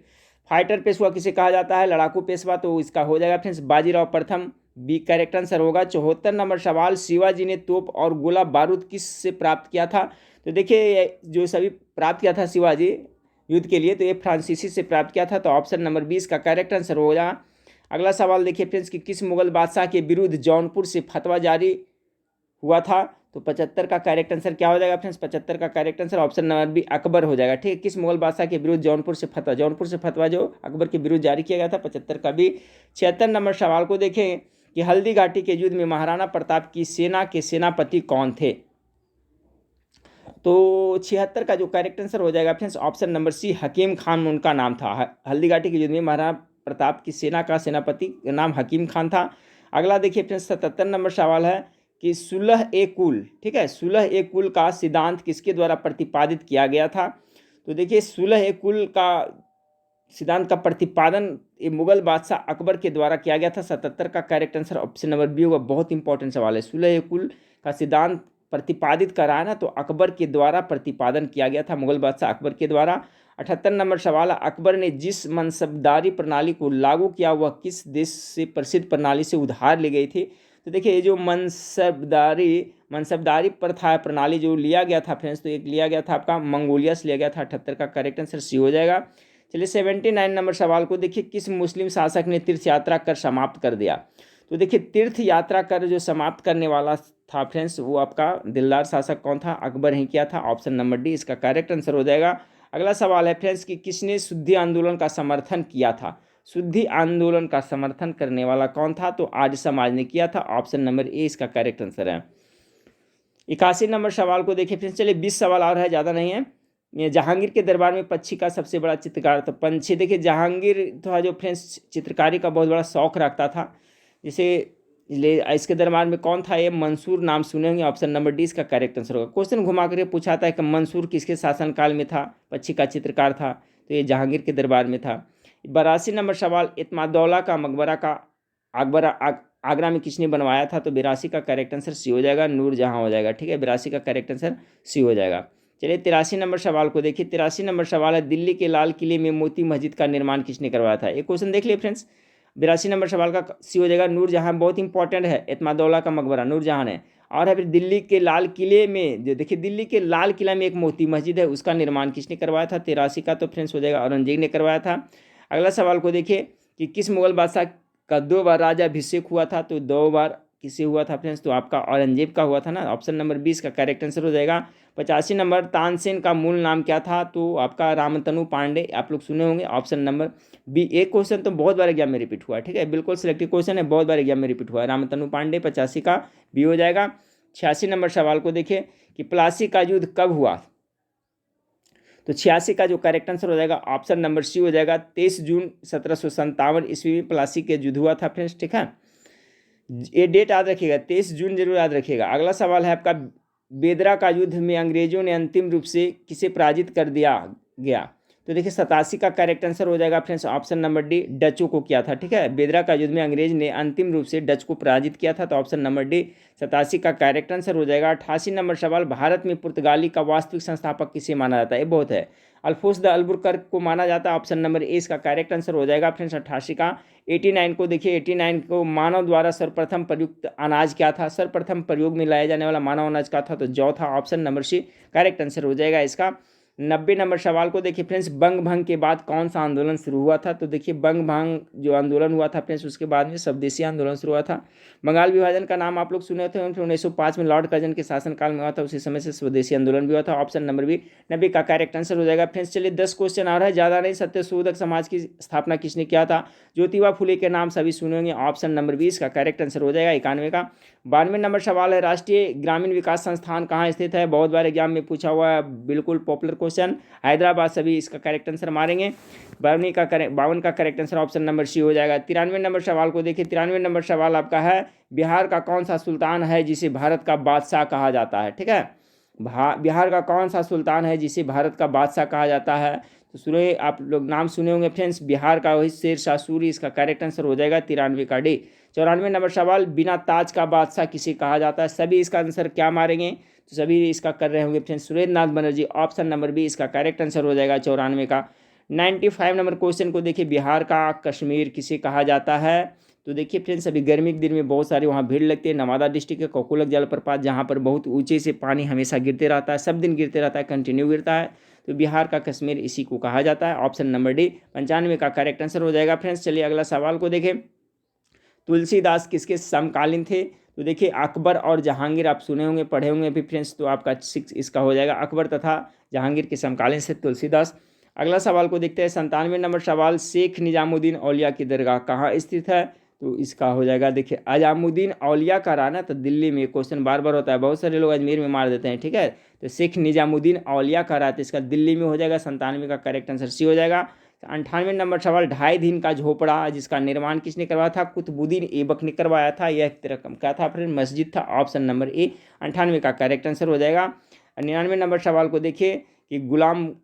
[SPEAKER 1] फाइटर पेशवा किसे कहा जाता है? लड़ाकू पेशवा, तो इसका हो जाएगा फ्रेंड्स बाजीराव प्रथम, बी करेक्ट आंसर होगा। 74 नंबर सवाल, शिवाजी ने तोप और गोला बारूद किस से प्राप्त किया था? तो देखिए जो सभी प्राप्त किया था शिवाजी युद्ध के लिए, तो ये फ्रांसीसी से प्राप्त किया था। तो ऑप्शन नंबर 20 का करेक्ट आंसर होगा। अगला सवाल देखिए फ्रेंड्स कि किस मुगल बादशाह के विरुद्ध जौनपुर से फतवा जारी हुआ था? तो 75 का करेक्ट आंसर क्या हो जाएगा फ्रेंड्स? 75 का correct answer option number B Akbar हो जाएगा, ठीक है। किस मुगल बादशाह के विरुद्ध जौनपुर से फतवा जो अकबर के विरुद्ध जारी किया गया था, 75 का भी। 76 नंबर सवाल को देखें कि हल्दी घाटी के युद्ध में महाराणा प्रताप की सेना के सेनापति कौन थे? तो 76 का जो करेक्ट आंसर हो जाएगा फ्रेंड्स ऑप्शन नंबर सी, हकीम खान उनका नाम था। हल्दी घाटी के युद्ध में महाराणा प्रताप की सेना का सेनापति का नाम हकीम खान था। अगला देखिए फ्रेंड्स 77 नंबर सवाल है कि सुलह ए कुल, ठीक है, सुलह ए कुल का सिद्धांत किसके द्वारा प्रतिपादित किया गया था? तो देखिए सुलह ए कुल का सिद्धांत का प्रतिपादन ये मुगल बादशाह अकबर के द्वारा किया गया था। 77 का correct answer option number B होगा। बहुत इंपॉर्टेंट सवाल है, सुलह ए कुल का सिद्धांत प्रतिपादित करा है ना, तो अकबर के द्वारा प्रतिपादन किया गया था, मुगल बादशाह अकबर के द्वारा। 78 नंबर सवाल, अकबर ने जिस मनसबदारी प्रणाली को लागू किया वह किस देश से प्रसिद्ध प्रणाली से उधार ली गई थी? तो देखिए ये जो मनसबदारी प्रथा प्रणाली जो लिया गया था फ्रेंड्स, तो एक लिया गया था आपका मंगोलिया से लिया गया था। 78 का करेक्ट आंसर सी हो जाएगा। चलिए 79 नंबर सवाल को देखिए, किस मुस्लिम शासक ने तीर्थ यात्रा कर समाप्त कर दिया? तो देखिए तीर्थ यात्रा कर जो समाप्त करने वाला था फ्रेंड्स, वो आपका दिलदार शासक कौन था? अकबर ही किया था। ऑप्शन नंबर डी इसका करेक्ट आंसर हो जाएगा। अगला सवाल है फ्रेंड्स कि किसने शुद्धि आंदोलन का समर्थन किया था? शुद्धि आंदोलन का समर्थन करने वाला कौन था? तो आर्य समाज ने किया था। ऑप्शन नंबर ए इसका करेक्ट आंसर है। 81 नंबर सवाल को देखिए फ्रेंड्स, चलिए 20 सवाल और है, ज़्यादा नहीं है। ये जहांगीर के दरबार में पक्षी का सबसे बड़ा चित्रकार, तो पंछी देखिए जहांगीर था जो फ्रेंड्स चित्रकारी का बहुत बड़ा शौक रखता था। जैसे इसके दरबार में कौन था? ये मंसूर नाम सुने होंगे। ऑप्शन नंबर डी इसका करेक्ट आंसर होगा। क्वेश्चन घुमा करके पूछा था कि मंसूर किसके शासनकाल में था, पक्षी का चित्रकार था? तो ये जहांगीर के दरबार में था। 82 नंबर सवाल, इत्मादौला का मकबरा का आगरा में किसने बनवाया था? तो 82 का करेक्ट आंसर सी हो जाएगा, नूरजहां हो जाएगा। ठीक है, 82 का करेक्ट आंसर सी हो जाएगा। चलिए 83 नंबर सवाल को देखिए। 83 नंबर सवाल है, दिल्ली के लाल किले में मोती मस्जिद का निर्माण किसने करवाया था? एक क्वेश्चन देख लिए फ्रेंड्स। 82 नंबर सवाल का सी हो जाएगा, नूरजहां। बहुत इंपॉर्टेंट है, इत्मादौला का मकबरा नूरजहां है। और है फिर दिल्ली के लाल किले में, जो देखिए दिल्ली के लाल किला में एक मोती मस्जिद है, उसका निर्माण किसने करवाया था? 83 का तो फ्रेंड्स हो जाएगा औरंगजेब ने करवाया था। अगला सवाल को देखिए कि किस मुगल बादशाह का 2 बार राज्याभिषेक हुआ था? तो 2 बार किसे हुआ था फ्रेंड्स? तो आपका औरंगजेब का हुआ था ना। ऑप्शन नंबर 20 का करेक्ट आंसर हो जाएगा। 85 नंबर, तानसेन का मूल नाम क्या था? तो आपका रामतनु पांडे, आप लोग सुने होंगे। Option number B. एक क्वेश्चन तो बहुत बार एग्जाम में रिपीट हुआ है, ठीक है, बिल्कुल सिलेक्टिव क्वेश्चन है, बहुत बार एग्जाम में रिपीट हुआ है। रामतनु पांडे, 85 का बी हो जाएगा। 86 नंबर सवाल को देखिए कि प्लासी का युद्ध कब हुआ? तो 86 का जो करेक्ट आंसर हो जाएगा ऑप्शन नंबर सी हो जाएगा। 23 जून 1757 ईस्वी में प्लासी के युद्ध हुआ था फ्रेंड्स। ठीक है, ये डेट याद रखिएगा, 23 जून जरूर याद रखिएगा। अगला सवाल है आपका, बेदरा का युद्ध में अंग्रेजों ने अंतिम रूप से किसे पराजित कर दिया गया? तो देखिए 87 का करेक्ट आंसर हो जाएगा फ्रेंड्स, ऑप्शन नंबर डी, डचों को किया था। ठीक है, बेदरा का युद्ध में अंग्रेज ने अंतिम रूप से डच को पराजित किया था। तो ऑप्शन नंबर डी 87 का करेक्ट आंसर हो जाएगा। 88 नंबर सवाल, भारत में पुर्तगाली का वास्तविक संस्थापक किसे माना जाता है? ये बहुत है, अल्फोंस द अल्बुकर्क को माना जाता है। ऑप्शन नंबर ए इसका करेक्ट आंसर हो जाएगा फ्रेंड्स 88 का। 89 को देखिए, 89 को मानव द्वारा सर्वप्रथम प्रयुक्त अनाज क्या था? सर्वप्रथम प्रयोग में लाया जाने वाला मानव अनाज क्या था? तो जौ था। Option number C correct answer हो जाएगा इसका। 90 नंबर सवाल को देखिए फ्रेंड्स, बंग भंग के बाद कौन सा आंदोलन शुरू हुआ था? तो देखिए बंग भंग जो आंदोलन हुआ था फ्रेंड्स, उसके बाद में स्वदेशी आंदोलन शुरू हुआ था। बंगाल विभाजन का नाम आप लोग सुने थे, 1905 में लॉर्ड कर्जन के शासनकाल में हुआ था, उसी समय से स्वदेशी आंदोलन भी हुआ था। ऑप्शन नंबर बी 90 का करेक्ट आंसर हो जाएगा फ्रेंड्स। चलिए 10 क्वेश्चन आ रहा है, ज़्यादा नहीं। सत्यशोधक समाज की स्थापना किसने किया था? ज्योतिबा फुले के नाम सभी सुने होंगे। ऑप्शन नंबर 20 का करेक्ट आंसर हो जाएगा 91 का। 92 नंबर सवाल है, राष्ट्रीय ग्रामीण विकास संस्थान कहाँ स्थित है? बहुत बार एग्जाम में पूछा हुआ है, बिल्कुल पॉपुलर क्वेश्चन, हैदराबाद। सभी इसका करेक्ट आंसर मारेंगे। 52 का correct answer option number C हो जाएगा। 93 नंबर सवाल को देखिए। 93 नंबर सवाल आपका है, बिहार का कौन सा सुल्तान है जिसे भारत का बादशाह कहा जाता है? ठीक है, बिहार का कौन सा सुल्तान है जिसे भारत का बादशाह कहा जाता है? तो सुने, आप लोग नाम सुने होंगे फ्रेंड्स, बिहार का वही शेर शाह सूरी, इसका करेक्ट आंसर हो जाएगा 93 का डी। 94 नंबर सवाल, बिना ताज का बादशाह किसे कहा जाता है? सभी इसका आंसर क्या मारेंगे? तो सभी इसका कर रहे होंगे friends, Surendra Nath Banerjee. Option number B इसका करेक्ट आंसर हो जाएगा 94 का। 95 नंबर क्वेश्चन को देखिए, बिहार का कश्मीर किसे कहा जाता है? तो देखिए फ्रेंड्स, अभी गर्मी के दिन में बहुत सारी वहाँ भीड़ लगती है। नवादा डिस्ट्रिक्ट के कोकुलक जलप्रपात, जहाँ पर बहुत ऊंचे से पानी हमेशा गिरते रहता है, सब दिन गिरते रहता है, कंटिन्यू गिरता है, तो बिहार का कश्मीर इसी को कहा जाता है। ऑप्शन नंबर डी 95 का करेक्ट आंसर हो जाएगा फ्रेंड्स। चलिए अगला सवाल को देखें, तुलसीदास किसके समकालीन थे? तो देखिए अकबर और जहांगीर, आप सुने होंगे, पढ़े होंगे अभी फ्रेंड्स, तो आपका 6 इसका हो जाएगा। अकबर तथा जहांगीर के समकालीन से तुलसीदास। अगला सवाल को देखते हैं, 97 नंबर सवाल, शेख निजामुद्दीन औलिया की दरगाह कहाँ स्थित है? तो इसका हो जाएगा, देखिए अजामुद्दीन औलिया का राना, तो दिल्ली में। क्वेश्चन बार बार होता है, बहुत सारे लोग अजमेर में मार देते हैं, ठीक है, तो शेख निजामुद्दीन औलिया का राना, तो इसका दिल्ली में हो जाएगा। 97 का करेक्ट आंसर सी हो जाएगा। 98 नंबर सवाल, 2.5 दिन का झोपड़ा जिसका निर्माण किसने करवाया था? कुतुबुद्दीन ऐबक ने करवाया था। यह एक तरह का था फिर मस्जिद था। ऑप्शन नंबर ए 98 का करेक्ट आंसर हो जाएगा। 99 नंबर सवाल को देखिए कि गुलाम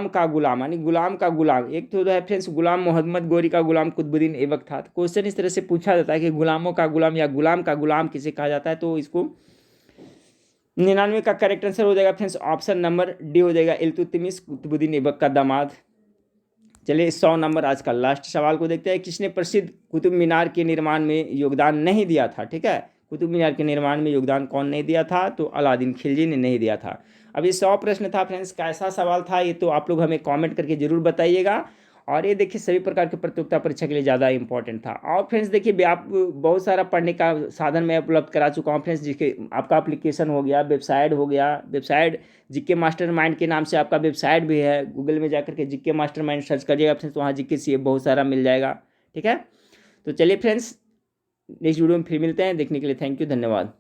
[SPEAKER 1] का गुलाम, यानी गुलाम का गुलाम, एक तो है फ्रेंड्स गुलाम मोहम्मद गोरी का गुलाम कुतुबुद्दीन ऐबक था। तो क्वेश्चन इस तरह से पूछा जाता है कि गुलामों का गुलाम या गुलाम का गुलाम किसे कहा जाता है? तो इसको 99 का करेक्ट आंसर हो जाएगा फ्रेंड्स, ऑप्शन नंबर डी हो जाएगा, इल्तुतमिश कुतुबुद्दीन ऐबक का दामाद। चलिए 100 नंबर आज का लास्ट सवाल को देखते हैं। किसने प्रसिद्ध कुतुब मीनार के निर्माण में योगदान नहीं दिया था? ठीक है, कुतुब मीनार के निर्माण में योगदान कौन नहीं दिया था? तो अलादीन खिलजी ने नहीं दिया था। अब ये 100 प्रश्न था फ्रेंड्स, कैसा सवाल था ये तो आप लोग हमें कमेंट करके जरूर बताइएगा। और ये देखिए सभी प्रकार के प्रतियोगिता परीक्षा के लिए ज़्यादा इंपॉर्टेंट था। और फ्रेंड्स देखिए आप बहुत सारा पढ़ने का साधन मैं उपलब्ध करा चुका हूँ फ्रेंड्स, जिसके आपका एप्लीकेशन हो गया, वेबसाइट हो गया, वेबसाइट जीके मास्टरमाइंड के नाम से आपका वेबसाइट भी है। गूगल में जाकर के जीके मास्टरमाइंड सर्च करिएगा फ्रेंड्स, तो वहाँ जीके सी बहुत सारा मिल जाएगा। ठीक है, तो चलिए फ्रेंड्स नेक्स्ट वीडियो में फिर मिलते हैं। देखने के लिए थैंक यू, धन्यवाद।